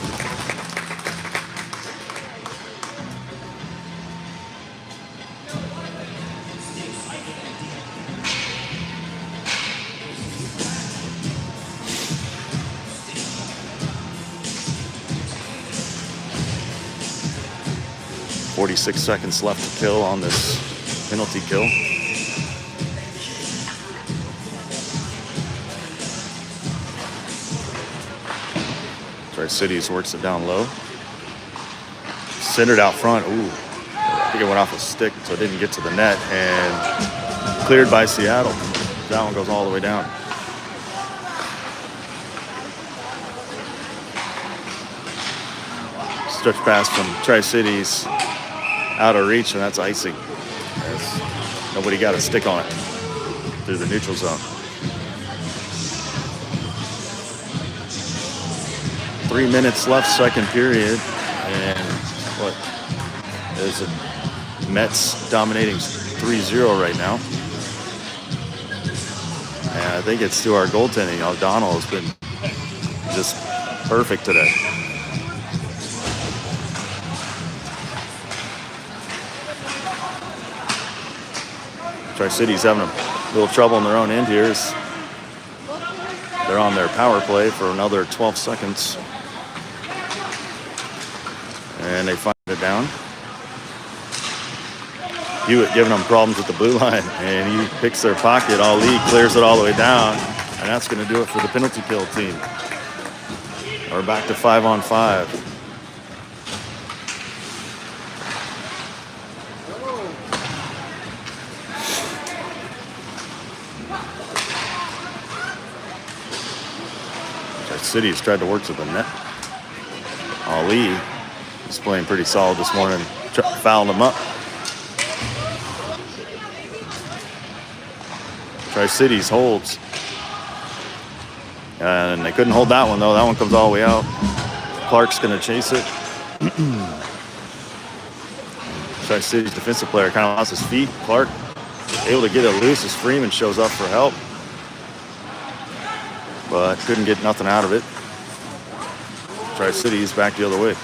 .46 seconds left to kill on this penalty kill. Tri-Cities works it down low. Centered out front. Ooh, I think it went off a stick, so it didn't get to the net. And cleared by Seattle. That one goes all the way down. Stretch pass from Tri-Cities. Out of reach, and that's icing. Nobody got a stick on it through the neutral zone. 3 minutes left, second period, and what is it? Mets dominating 3-0 right now. And I think it's to our goaltending. O'Donnell has been just perfect today. Tri-Cities having a little trouble in their own end here. They're on their power play for another 12 seconds. And they find it down. Hewitt giving them problems with the blue line, and he picks their pocket. Ali clears it all the way down, and that's going to do it for the penalty kill team. We're back to 5-on-5. Cities tried to work to the net. Ali is playing pretty solid this morning. Fouled him up. Tri-Cities holds. And they couldn't hold that one, though. That one comes all the way out. Clark's going to chase it. Tri-Cities defensive player kind of lost his feet. Clark able to get it loose as Freeman shows up for help. But couldn't get nothing out of it. Tri-Cities back the other way.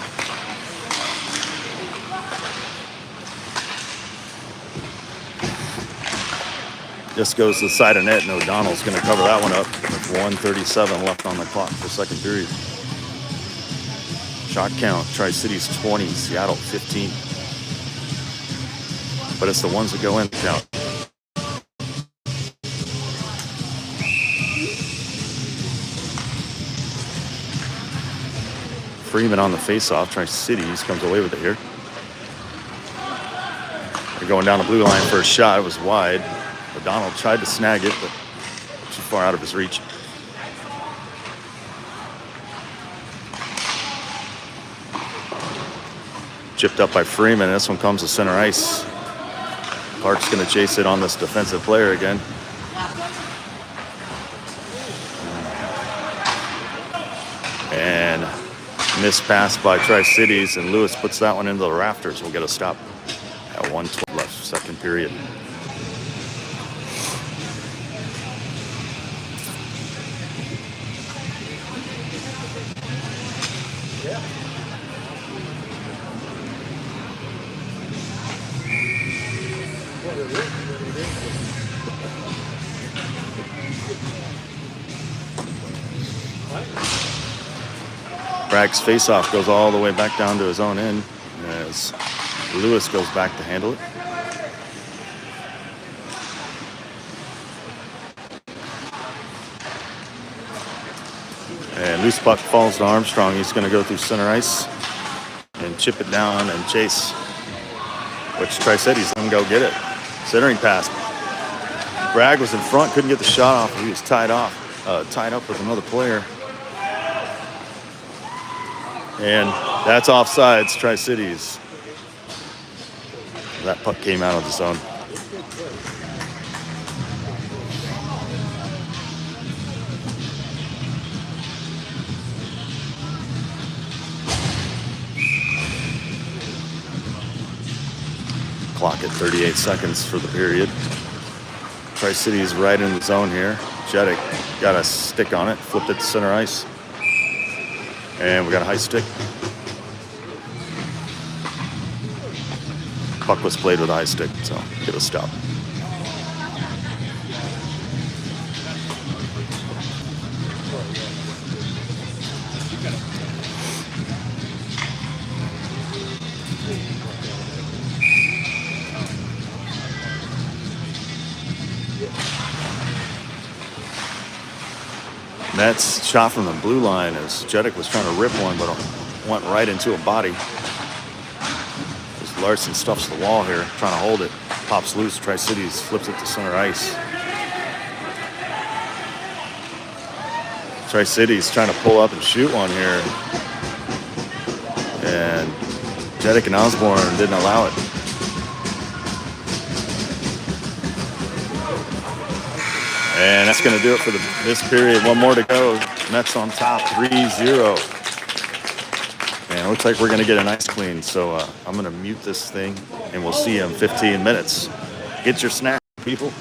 This goes to the side of net, and O'Donnell's going to cover that one up with 1:37 left on the clock for second period. Shot count, Tri-Cities 20, Seattle 15. But it's the ones that go in count. Freeman on the face-off. Tri-Cities comes away with it here. They're going down the blue line for a shot. It was wide. O'Donnell tried to snag it, but too far out of his reach. Chipped up by Freeman. This one comes to center ice. Clark's going to chase it on this defensive player again. And missed pass by Tri-Cities, and Lewis puts that one into the rafters. We'll get a stop at 1:12 left, second period. Bragg's faceoff goes all the way back down to his own end as Lewis goes back to handle it. And loose puck falls to Armstrong. He's going to go through center ice and chip it down and chase, which Tri-Cities let him go get it. Centering pass. Bragg was in front, couldn't get the shot off. He was tied up with another player. And that's offsides, Tri-Cities. That puck came out of the zone. Clock at 38 seconds for the period. Tri-Cities right in the zone here. Jedek got a stick on it, flipped it to center ice. And we got a high stick. Puck was played with a high stick, so it'll stop. Mets shot from the blue line as Jedek was trying to rip one, but went right into a body. As Larson stuffs the wall here, trying to hold it. Pops loose, Tri-Cities flips it to center ice. Tri-Cities trying to pull up and shoot one here. And Jedek and Osborne didn't allow it. And that's going to do it for this period. One more to go. Mets on top, 3-0. And it looks like we're going to get an ice clean. So I'm going to mute this thing, and we'll see you in 15 minutes. Get your snack, people.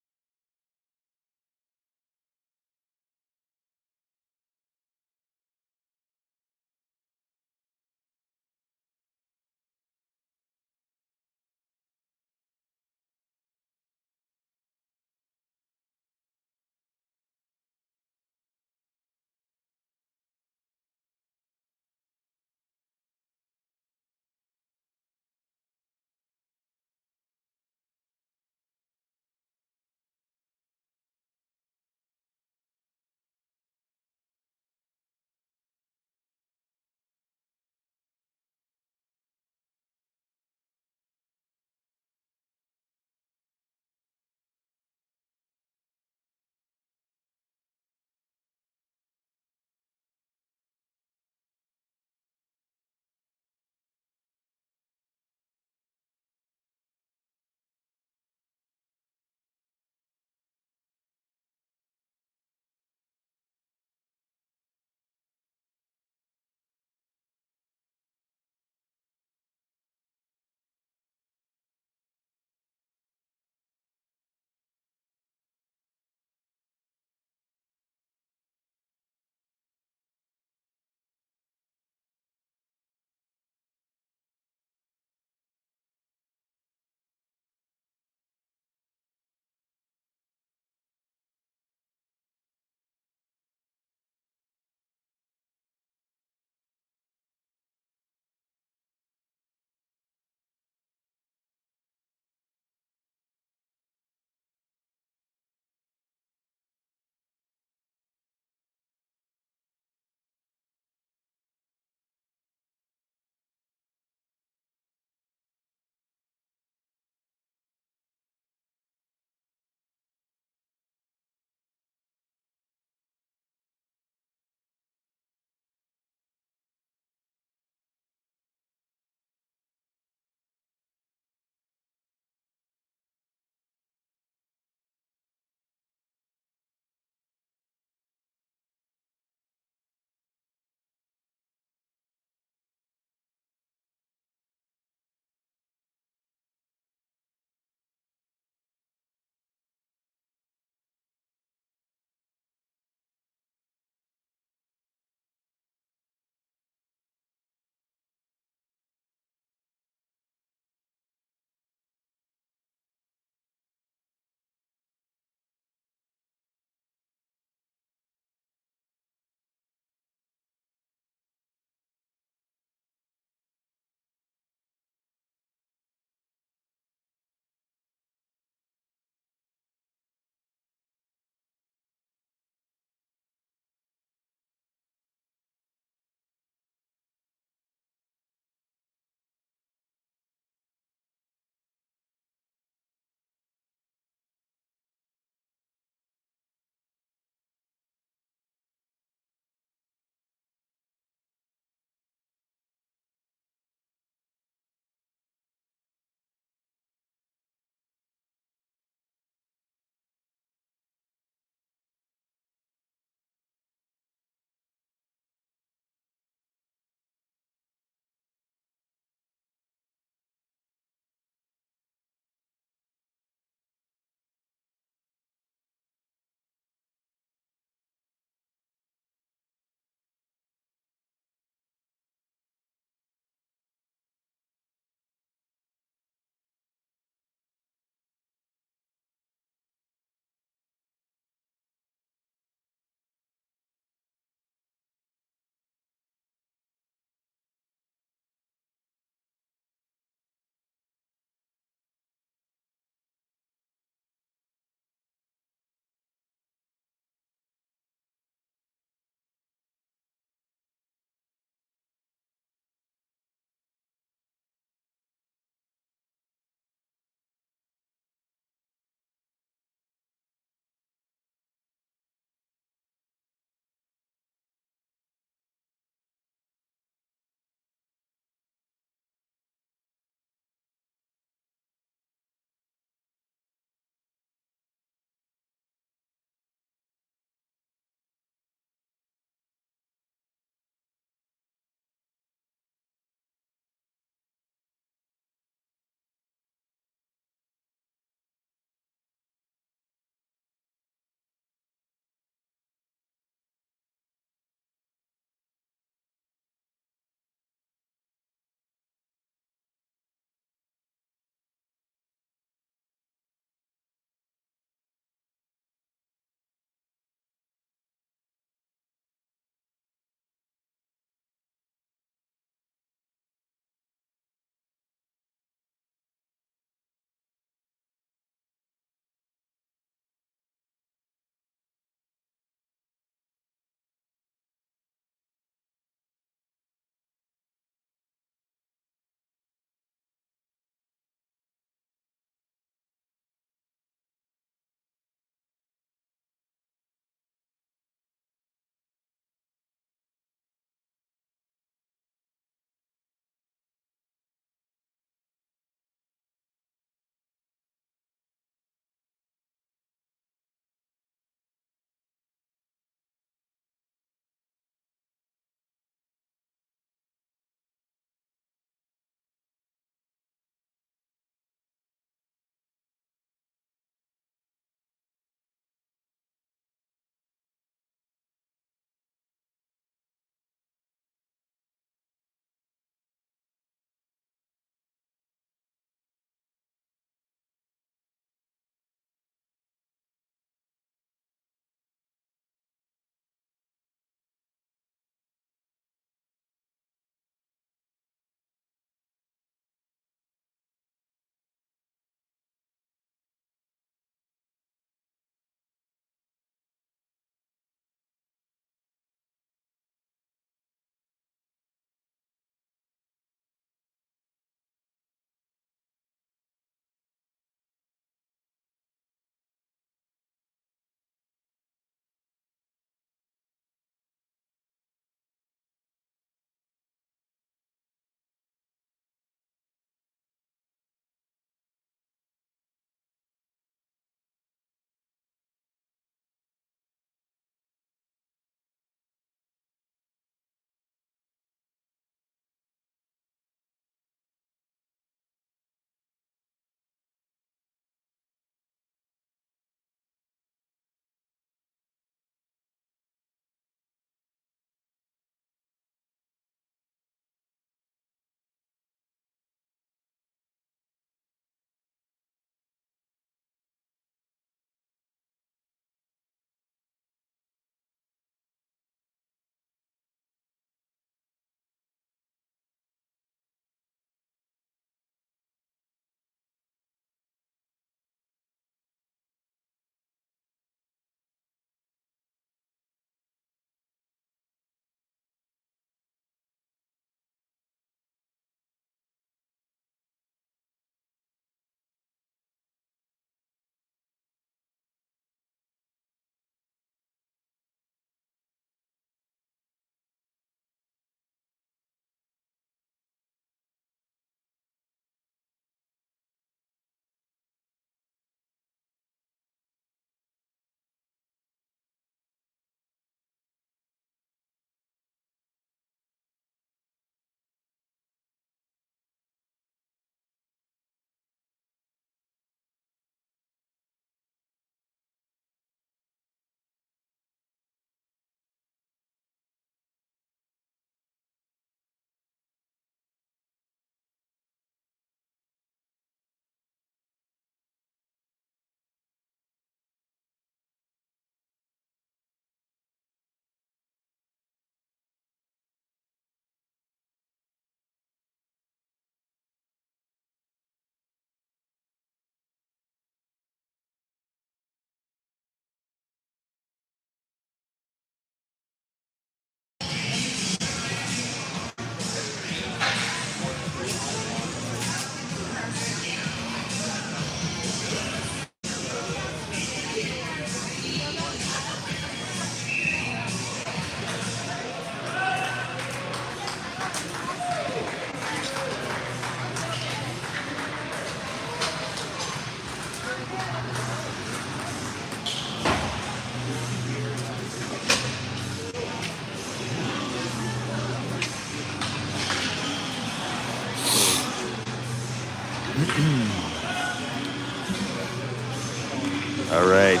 All right,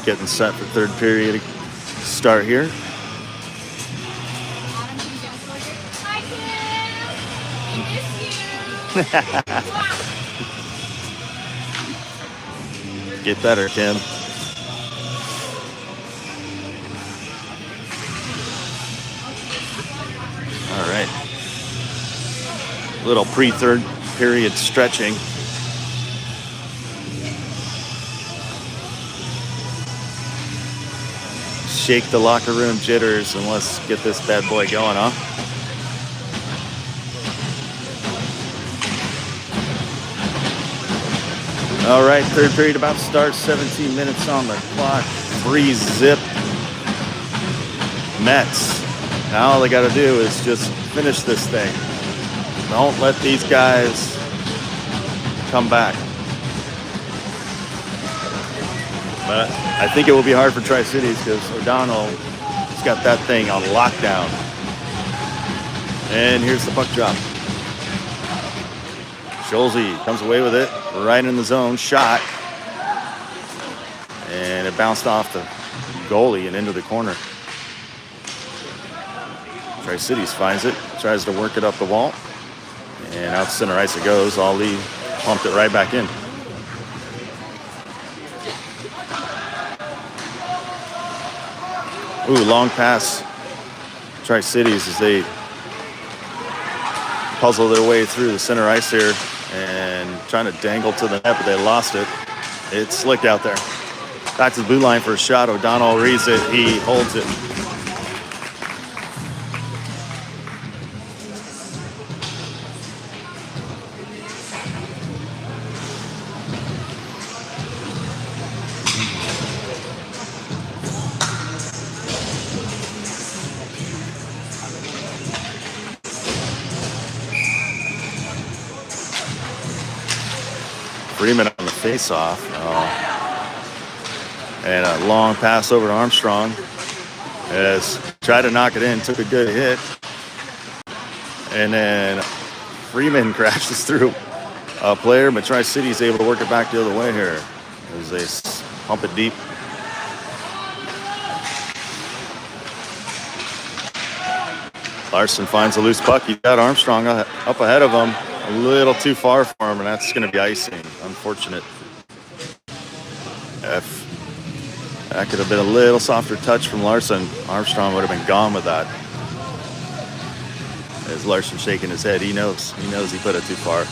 getting set for third period start here. Get better, Kim. All right. Little pre-third period stretching. Shake the locker room jitters and let's get this bad boy going, huh? All right, third period about to start. 17 minutes on the clock. 3-zip Mets. Now all they got to do is just finish this thing. Don't let these guys come back. But I think it will be hard for Tri-Cities because O'Donnell has got that thing on lockdown. And here's the puck drop. Schulze comes away with it, right in the zone, shot. And it bounced off the goalie and into the corner. Tri-Cities finds it, tries to work it up the wall. And out center ice it goes. Ali pumped it right back in. Ooh, long pass. Tri-Cities as they puzzle their way through the center ice here and trying to dangle to the net, but they lost it. It's slick out there. Back to the blue line for a shot. O'Donnell reads it. He holds it. Freeman on the face-off. And a long pass over to Armstrong. As tried to knock it in, took a good hit. And then Freeman crashes through a player, but Tri-City's able to work it back the other way here as they pump it deep. Larson finds a loose puck. He got Armstrong up ahead of him. A little too far for him, and that's going to be icing. Unfortunate. If that could have been a little softer touch from Larson, Armstrong would have been gone with that. As Larson shaking his head, he knows he put it too far.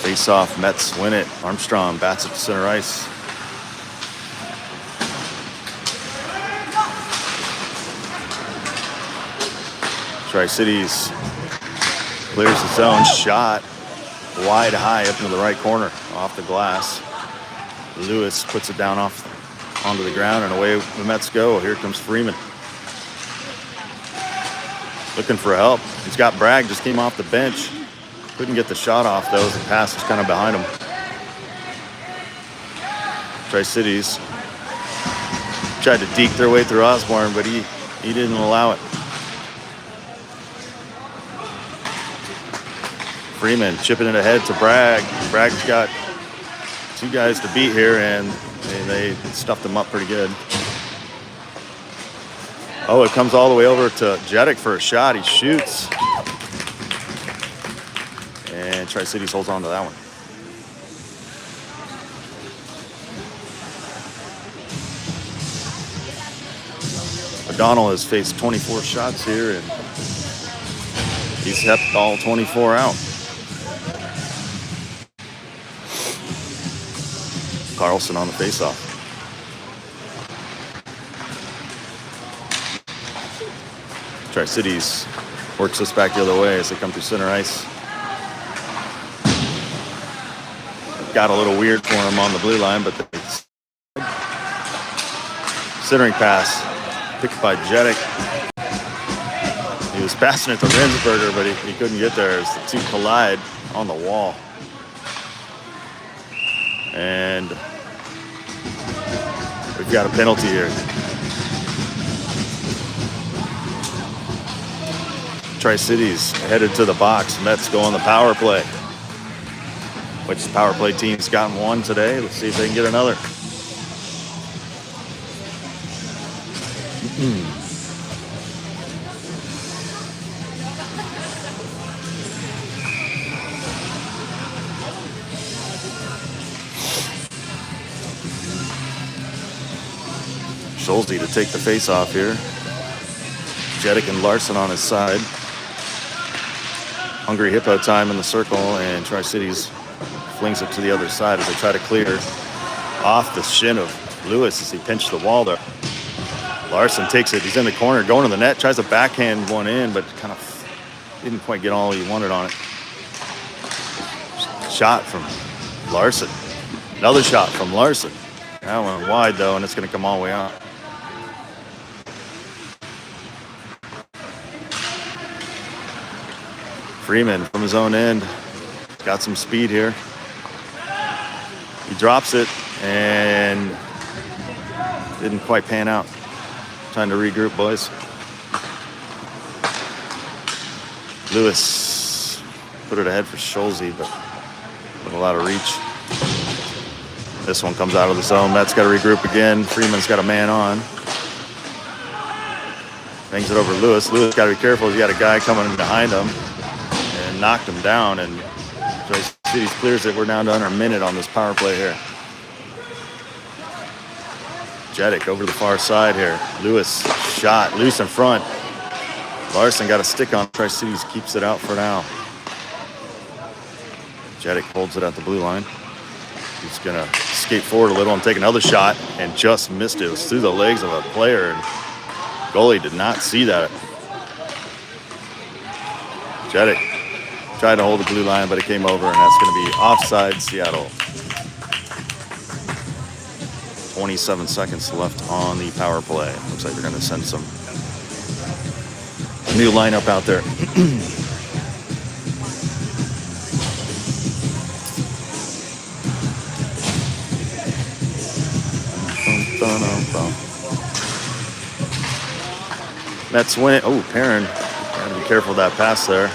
Face-off, Mets win it. Armstrong bats it to center ice. Tri-Cities clears the zone, shot wide high up into the right corner, off the glass. Lewis puts it down onto the ground, and away the Mets go. Here comes Freeman. Looking for help. He's got Bragg, just came off the bench. Couldn't get the shot off, though, as the pass was kind of behind him. Tri-Cities tried to deke their way through Osborne, but he didn't allow it. Freeman chipping it ahead to Bragg. Bragg's got two guys to beat here, and they stuffed him up pretty good. Oh, it comes all the way over to Jedek for a shot. He shoots. And Tri-Cities holds on to that one. O'Donnell has faced 24 shots here, and he's kept all 24 out. Carlson on the faceoff. Tri-Cities works us back the other way as they come through center ice. Got a little weird for him on the blue line, but the centering pass picked by Jedek. He was passing it to Rensberger, but he couldn't get there as the two collide on the wall. And we've got a penalty here. Tri-Cities headed to the box. Mets go on the power play. Which power play team's gotten one today? Let's see if they can get another. Schulte to take the face off here. Jedik and Larson on his side. Hungry Hippo time in the circle, and Tri-Cities flings it to the other side as they try to clear off the shin of Lewis as he pinched the wall there. Larson takes it. He's in the corner, going to the net, tries to backhand one in, but kind of didn't quite get all he wanted on it. Shot from Larson. Another shot from Larson. That went wide, though, and it's going to come all the way out. Freeman from his own end. Got some speed here. He drops it and didn't quite pan out. Time to regroup, boys. Lewis put it ahead for Schulte, but with a lot of reach. This one comes out of the zone. Mets got to regroup again. Freeman's got a man on. Bangs it over Lewis. Lewis got to be careful. He's got a guy coming behind him and knocked him down. And Tri-Cities clears it. We're down to under a minute on this power play here. Jedik over the far side here. Lewis shot loose in front. Larson got a stick on. Tri-Cities keeps it out for now. Jedik holds it at the blue line. He's going to skate forward a little and take another shot and just missed it. It was through the legs of a player, and goalie did not see that. Jedik tried to hold the blue line, but it came over, and that's going to be offside Seattle. 27 seconds left on the power play. Looks like they're going to send some new lineup out there. Mets win it. Oh, Perrin. Got to be careful of that pass there.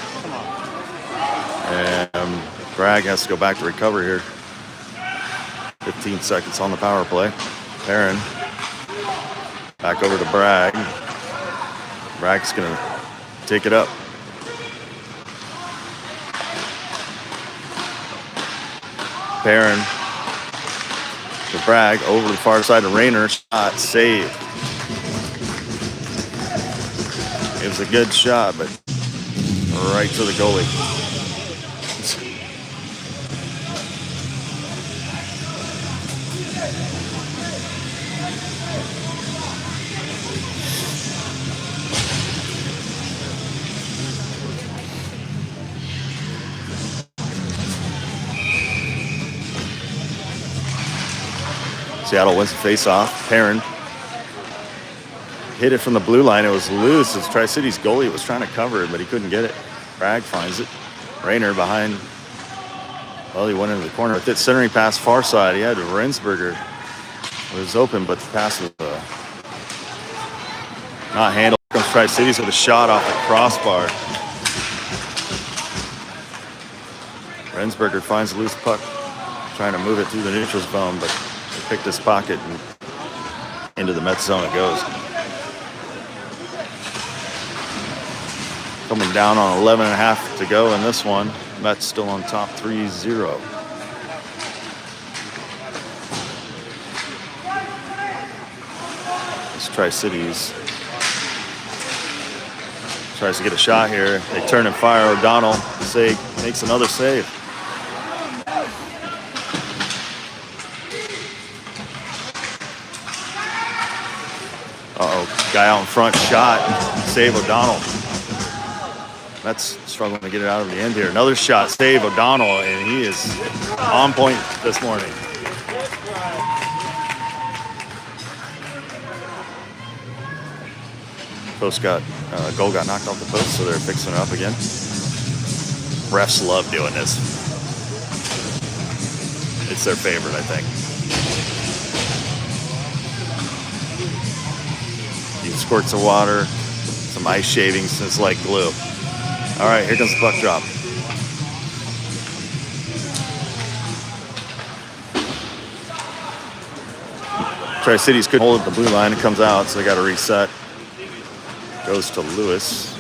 And Bragg has to go back to recover here. 15 seconds on the power play. Perrin back over to Bragg. Bragg's going to take it up. Perrin to Bragg over the far side to Rayner. Shot, save. It was a good shot, but right to the goalie. Seattle wins the face-off. Perrin hit it from the blue line. It was loose. It's Tri-Cities goalie was trying to cover it, but he couldn't get it. Bragg finds it. Rayner behind. Well, he went into the corner with it. Centering pass far side. He had Rensberger. It was open, but the pass was not handled. Here comes Tri-Cities with a shot off the crossbar. Rensberger finds a loose puck, trying to move it through the neutral zone, but he picked his pocket and into the Mets zone it goes. Coming down on 11 and a half to go in this one. Mets still on top 3-0. This Tri-Cities tries to get a shot here. They turn and fire. O'Donnell makes another save. Guy out in front, shot, save O'Donnell. Mets struggling to get it out of the end here. Another shot, save O'Donnell, and he is on point this morning. Goal got knocked off the post, so they're fixing it up again. Refs love doing this. It's their favorite, I think. Squirts of water, some ice shavings, it's like glue. All right, here comes the puck drop. Tri-Cities couldn't hold it at the blue line. It comes out, so they got to reset. Goes to Lewis.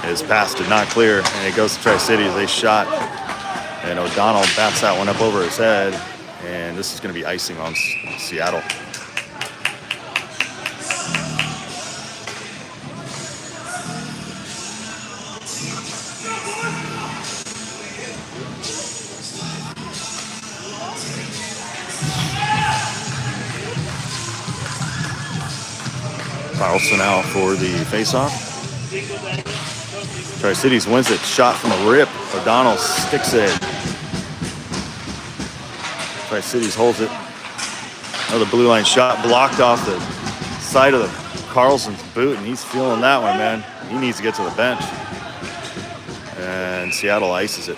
His pass did not clear, and it goes to Tri-Cities. They shot, and O'Donnell bats that one up over his head, and this is going to be icing on Seattle. Carlson out for the faceoff. Tri-Cities wins it. Shot from the rip. O'Donnell sticks it. Tri-Cities holds it. Another blue line shot blocked off the side of the Carlson's boot, and he's feeling that one, man. He needs to get to the bench. And Seattle ices it.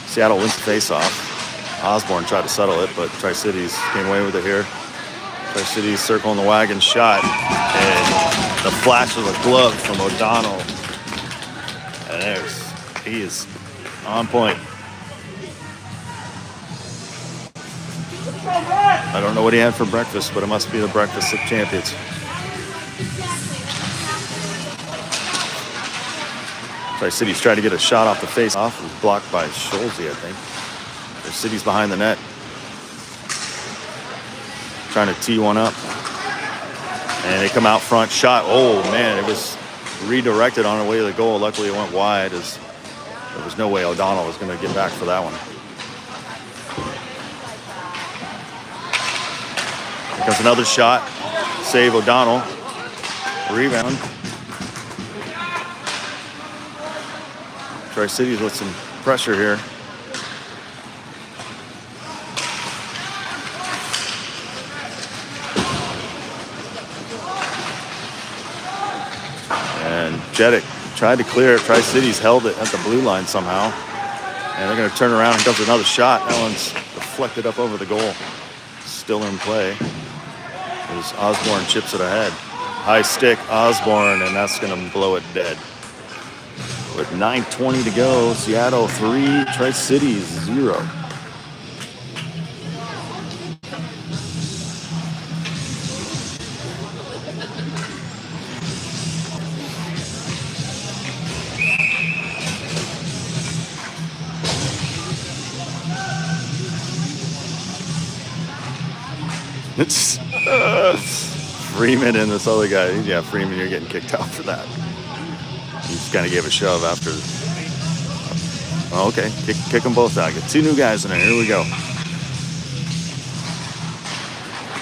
Seattle wins the face-off. Osborne tried to settle it, but Tri-Cities came away with it here. Tri-Cities circling the wagon shot, and the flash of the glove from O'Donnell. And he is on point. I don't know what he had for breakfast, but it must be the breakfast of champions. Tri-Cities tried to get a shot off the face-off. It was blocked by Schulze, I think. Tri-Cities behind the net. Trying to tee one up. And they come out front. Shot. Oh, man. It was redirected on the way to the goal. Luckily, it went wide, as there was no way O'Donnell was going to get back for that one. Here comes another shot. Save O'Donnell. Rebound. Tri-Cities with some pressure here. And Jeddick tried to clear it. Tri-Cities held it at the blue line somehow. And they're going to turn around and comes another shot. That one's deflected up over the goal. Still in play. As Osborne chips it ahead. High stick, Osborne, and that's going to blow it dead. With 9:20 to go, Seattle 3, Tri-Cities 0. It's Freeman and this other guy. Yeah, Freeman, you're getting kicked out for that. He just kind of gave a shove after. Oh, okay, kick them both out. Get two new guys in there. Here we go.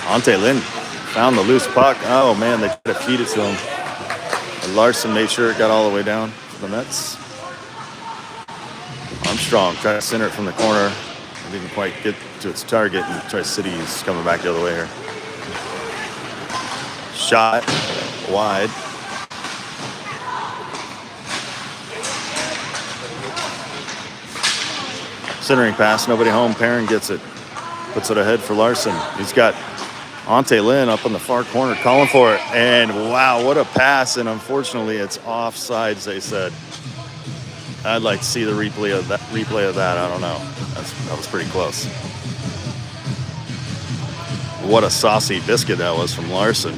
Ante Lynn found the loose puck. Oh, man, they tried to feed it to him. And Larson made sure it got all the way down to the Mets. Armstrong tried to center it from the corner. Didn't quite get to its target, and Tri-Cities coming back the other way here. Shot wide. Centering pass, nobody home. Perrin gets it. Puts it ahead for Larson. He's got Ante Lynn up in the far corner calling for it. And wow, what a pass. And unfortunately, it's offsides, they said. I'd like to see the replay of that. I don't know. That was pretty close. What a saucy biscuit that was from Larson.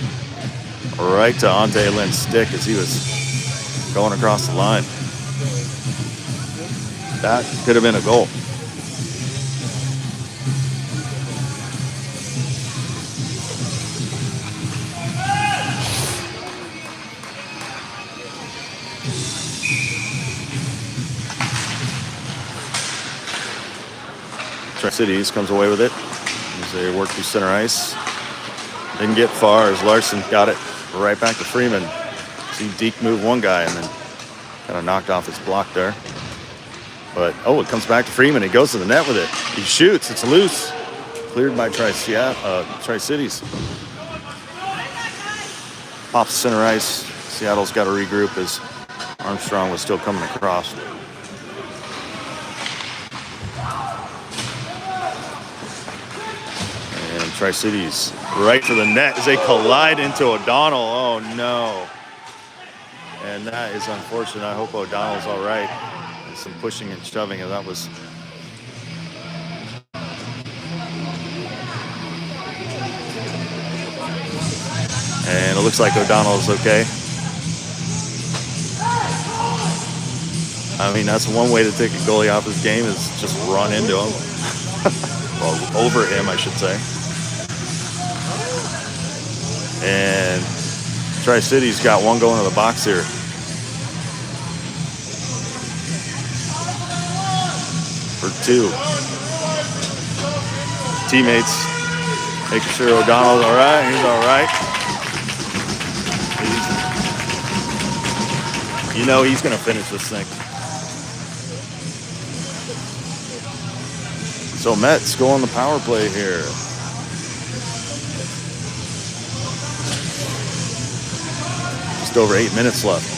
Right to Ante Lynn's stick as he was going across the line. That could have been a goal. Tri-Cities comes away with it as they work through center ice. Didn't get far as Larson got it right back to Freeman. See Deke move one guy and then kind of knocked off his block there. But, oh, it comes back to Freeman. He goes to the net with it. He shoots. It's loose. cleared by Tri-Cities. Pops center ice. Seattle's got to regroup as Armstrong was still coming across. And Tri-Cities right for the net as they collide into O'Donnell. Oh no. And that is unfortunate. I hope O'Donnell's all right. There's some pushing and shoving, and that was... And it looks like O'Donnell's okay. I mean, that's one way to take a goalie off his game is just run into him. Well, over him, I should say. And Tri-Cities got one going to the box here. For two. Teammates making sure O'Donnell's all right. He's all right. You know he's going to finish this thing. So Mets go on the power play here. Just over 8 minutes left.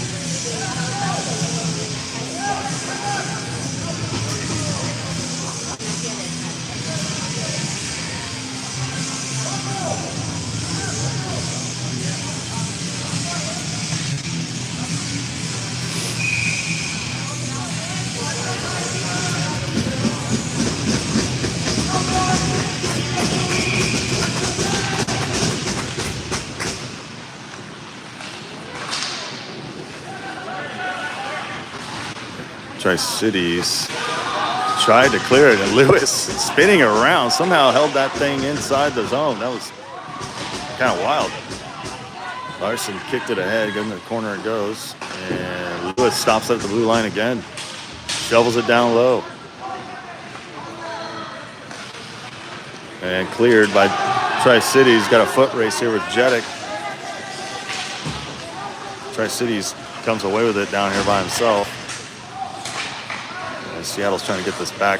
Tri-Cities tried to clear it, and Lewis spinning around somehow held that thing inside the zone. That was kind of wild. Larson kicked it ahead, good in the corner it goes, and Lewis stops at the blue line again, shovels it down low, and cleared by Tri-Cities. Got a foot race here with Jedek. Tri-Cities comes away with it down here by himself. Seattle's trying to get this back.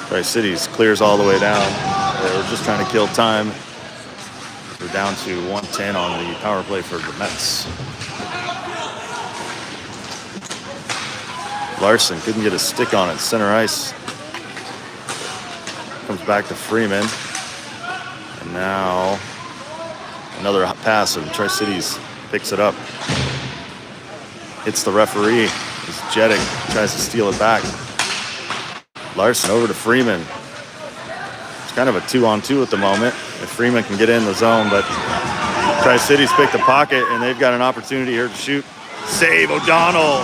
Tri-Cities clears all the way down. They were just trying to kill time. We're down to 1:10 on the power play for the Mets. Larson couldn't get a stick on it. Center ice. Comes back to Freeman. And now another pass, and Tri-Cities picks it up. Hits the referee as Jedek tries to steal it back. Larson over to Freeman. It's kind of a 2-on-2 at the moment. If Freeman can get in the zone, but Tri-Cities picked the pocket, and they've got an opportunity here to shoot. Save O'Donnell.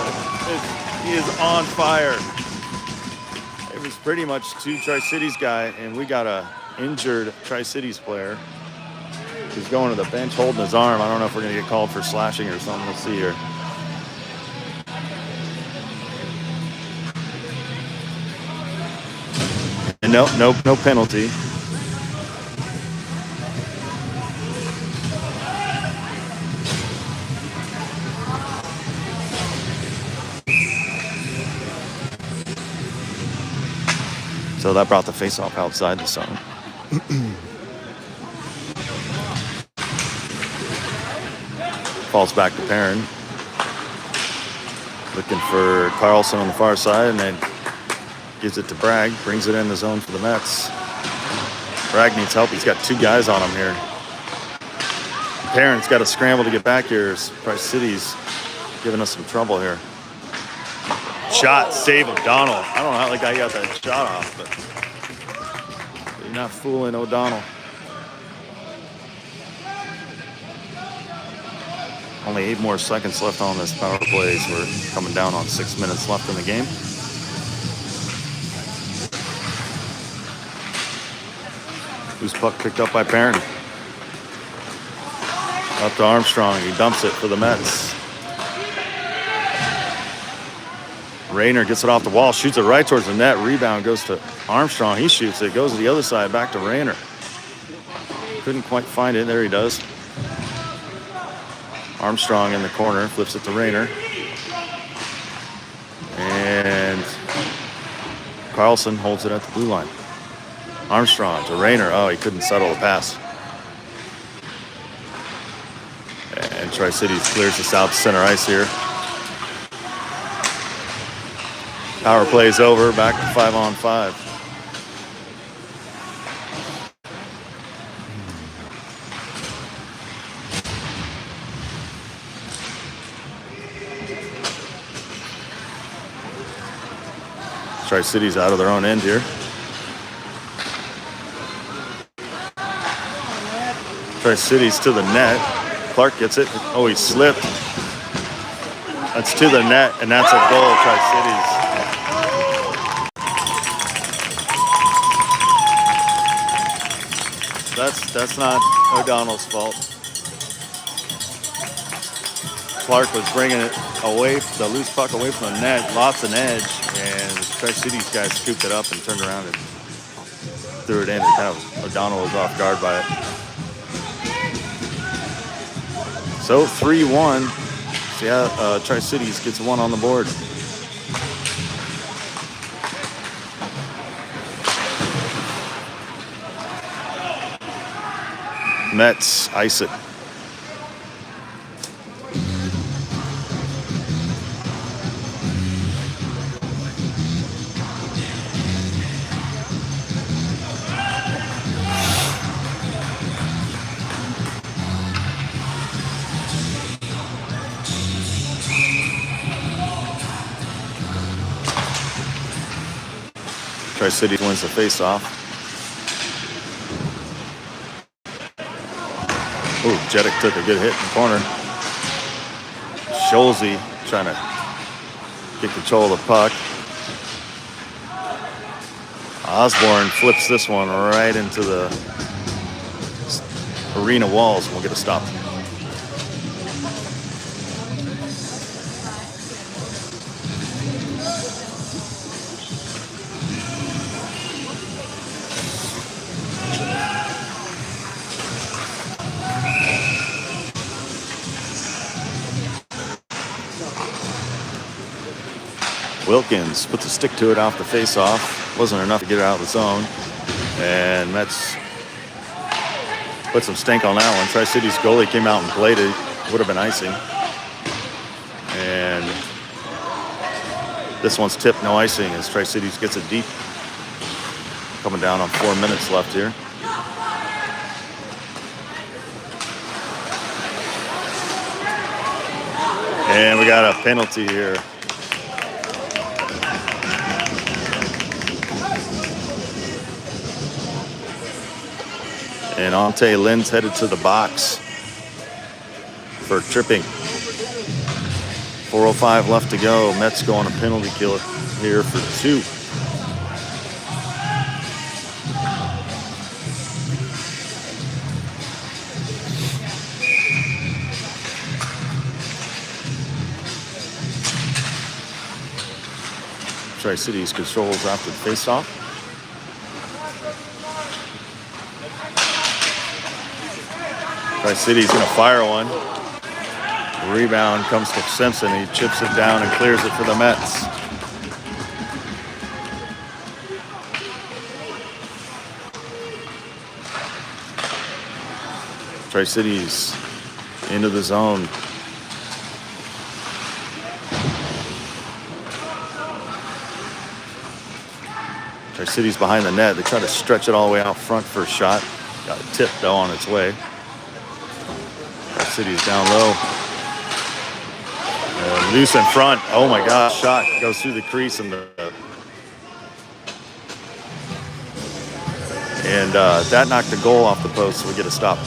He is on fire. It was pretty much two Tri-Cities guy, and we got a injured Tri-Cities player who's going to the bench holding his arm. I don't know if we're going to get called for slashing or something. Let's see here. And no penalty. So that brought the face-off outside the zone. Falls back to Perrin. Looking for Carlson on the far side, and then gives it to Bragg. Brings it in the zone for the Mets. Bragg needs help. He's got two guys on him here. Perrin's got to scramble to get back here. Tri-Cities giving us some trouble here. Shot, save O'Donnell. I don't know how the guy got that shot off, but you're not fooling O'Donnell. Only 8 more seconds left on this power play, so we're coming down on 6 minutes left in the game. Loose puck picked up by Perrin. Up to Armstrong. He dumps it for the Mets. Rayner gets it off the wall, shoots it right towards the net. Rebound goes to Armstrong. He shoots it. Goes to the other side, back to Rayner. Couldn't quite find it. There he does. Armstrong in the corner, flips it to Rayner. And Carlson holds it at the blue line. Armstrong to Rayner. Oh, he couldn't settle the pass. And Tri-Cities clears this out to center ice here. Power play's over. Back to 5-on-5. Tri-Cities out of their own end here. Tri-Cities to the net. Clark gets it. Oh, he slipped. That's to the net, and that's a goal, Tri-Cities. That's not O'Donnell's fault. Clark was bringing it away, the loose puck away from the net, lots of edge, and the Tri-Cities guys scooped it up and turned around and threw it in. And kind of O'Donnell was off guard by it. So 3-1. So yeah, Tri-Cities gets one on the board. Mets ice it. Tri-Cities wins the face-off. Oh, Jeddick took a good hit in the corner. Scholze trying to get control of the puck. Osborne flips this one right into the arena walls. We'll get a stop. Wilkins puts a stick to it off the face-off. Wasn't enough to get it out of the zone. And Mets put some stink on that one. Tri-Cities goalie came out and played it. Would have been icing. And this one's tipped, no icing, as Tri-Cities gets it deep. Coming down on 4 minutes left here. And we got a penalty here. And Ante Lynn's headed to the box for tripping. 4:05 left to go. Mets go on a penalty kill here for 2. Tri-Cities controls after the face-off. Tri-Cities gonna fire one. The rebound comes to Simpson. He chips it down and clears it for the Mets. Tri-Cities into the zone. Tri-Cities behind the net. They try to stretch it all the way out front for a shot. Got a tip though on its way. City's down low. Loose in front. Oh my gosh, shot goes through the crease and that knocked the goal off the post, so we get a stop.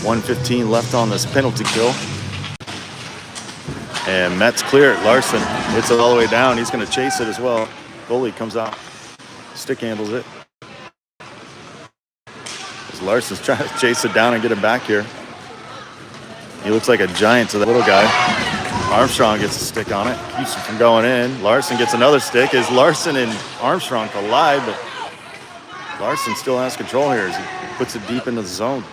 .115 left on this penalty kill. And Mets clear it. Larson hits it all the way down. He's going to chase it as well. Goalie comes out, stick handles it. As Larson's trying to chase it down and get him back here. He looks like a giant to the little guy. Armstrong gets a stick on it. Keeps him from going in. Larson gets another stick. As Larson and Armstrong collide, but Larson still has control here as he puts it deep into the zone.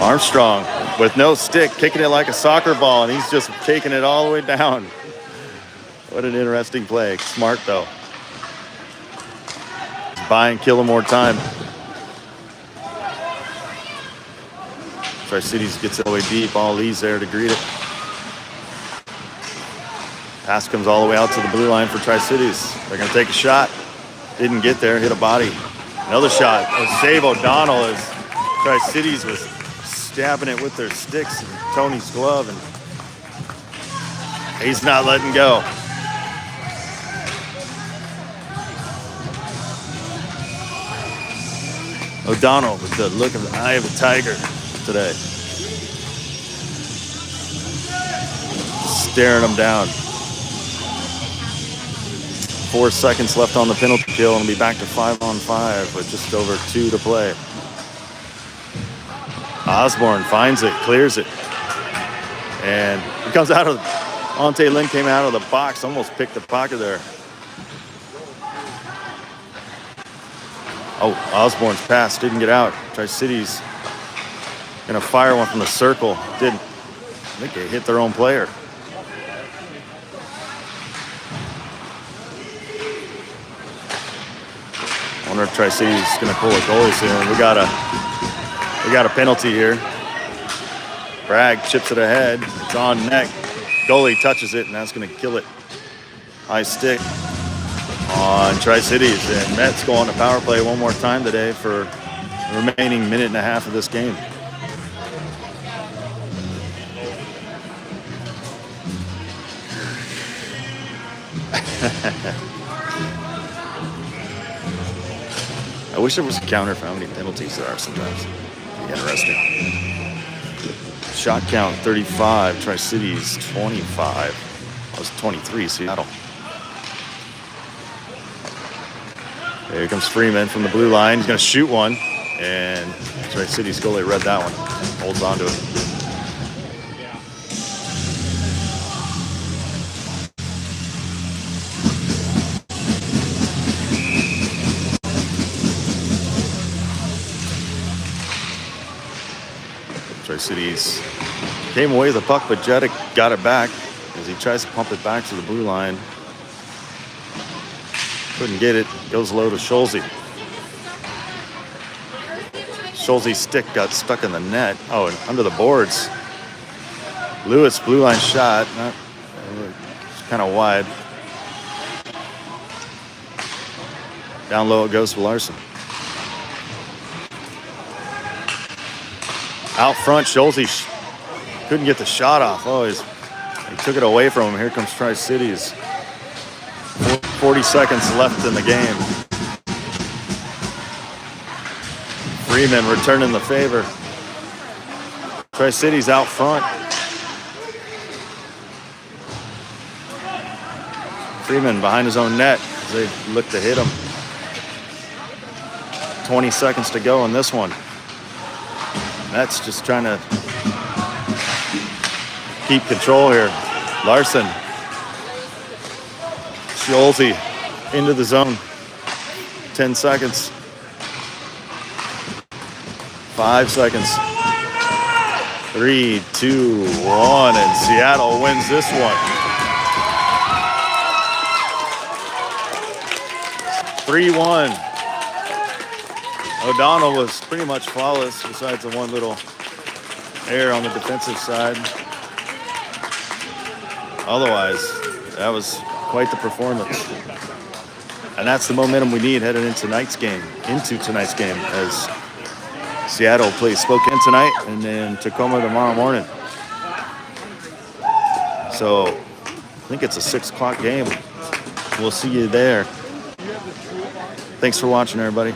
Armstrong with no stick, kicking it like a soccer ball, and he's just taking it all the way down. What an interesting play. Smart, though. Buy and kill him more time. Tri-Cities gets it all the way deep. All Lee's there to greet it. Pass comes all the way out to the blue line for Tri-Cities. They're going to take a shot. Didn't get there, hit a body. Another shot. A save O'Donnell as Tri-Cities was stabbing it with their sticks and Tony's glove, and he's not letting go. O'Donnell with the look of the eye of a tiger today. Staring him down. 4 seconds left on the penalty kill, and we'll be back to 5-on-5 with just over 2 to play. Osborne finds it, clears it, and he comes out of, Ante Lynn came out of the box, almost picked the pocket there. Oh, Osborne's pass didn't get out. Tri-Cities gonna fire one from the circle. Didn't. I think they hit their own player. I wonder if Tri-Cities is gonna pull a goalie soon. We got a penalty here. Bragg chips it ahead. It's on net. Goalie touches it, and that's going to kill it. High stick on Tri-Cities. And Mets go on to power play one more time today for the remaining minute and a half of this game. I wish there was a counter for how many penalties there are sometimes. Interesting. Shot count 35, Tri-Cities 25. That was 23, Seattle. Here comes Freeman from the blue line. He's going to shoot one, and Tri-Cities goalie read that one. Holds on to it. Tri-Cities came away with the puck, but Jeddick got it back as he tries to pump it back to the blue line. Couldn't get it. Goes low to Schulze. Schulze's stick got stuck in the net. Oh, and under the boards. Lewis, blue line shot. It's kind of wide. Down low it goes for Larson. Out front, Schulze couldn't get the shot off. Oh, he took it away from him. Here comes Tri-Cities. 40 seconds left in the game. Freeman returning the favor. Tri-Cities out front. Freeman behind his own net as they look to hit him. 20 seconds to go in this one. Mets just trying to keep control here. Larson. Schulze into the zone. 10 seconds. 5 seconds. 3, 2, 1, and Seattle wins this one. 3-1. O'Donnell was pretty much flawless besides the one little error on the defensive side. Otherwise, that was quite the performance. And that's the momentum we need heading into tonight's game, as Seattle plays Spokane tonight and then Tacoma tomorrow morning. So I think it's a 6 o'clock game. We'll see you there. Thanks for watching, everybody.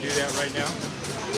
do that right now?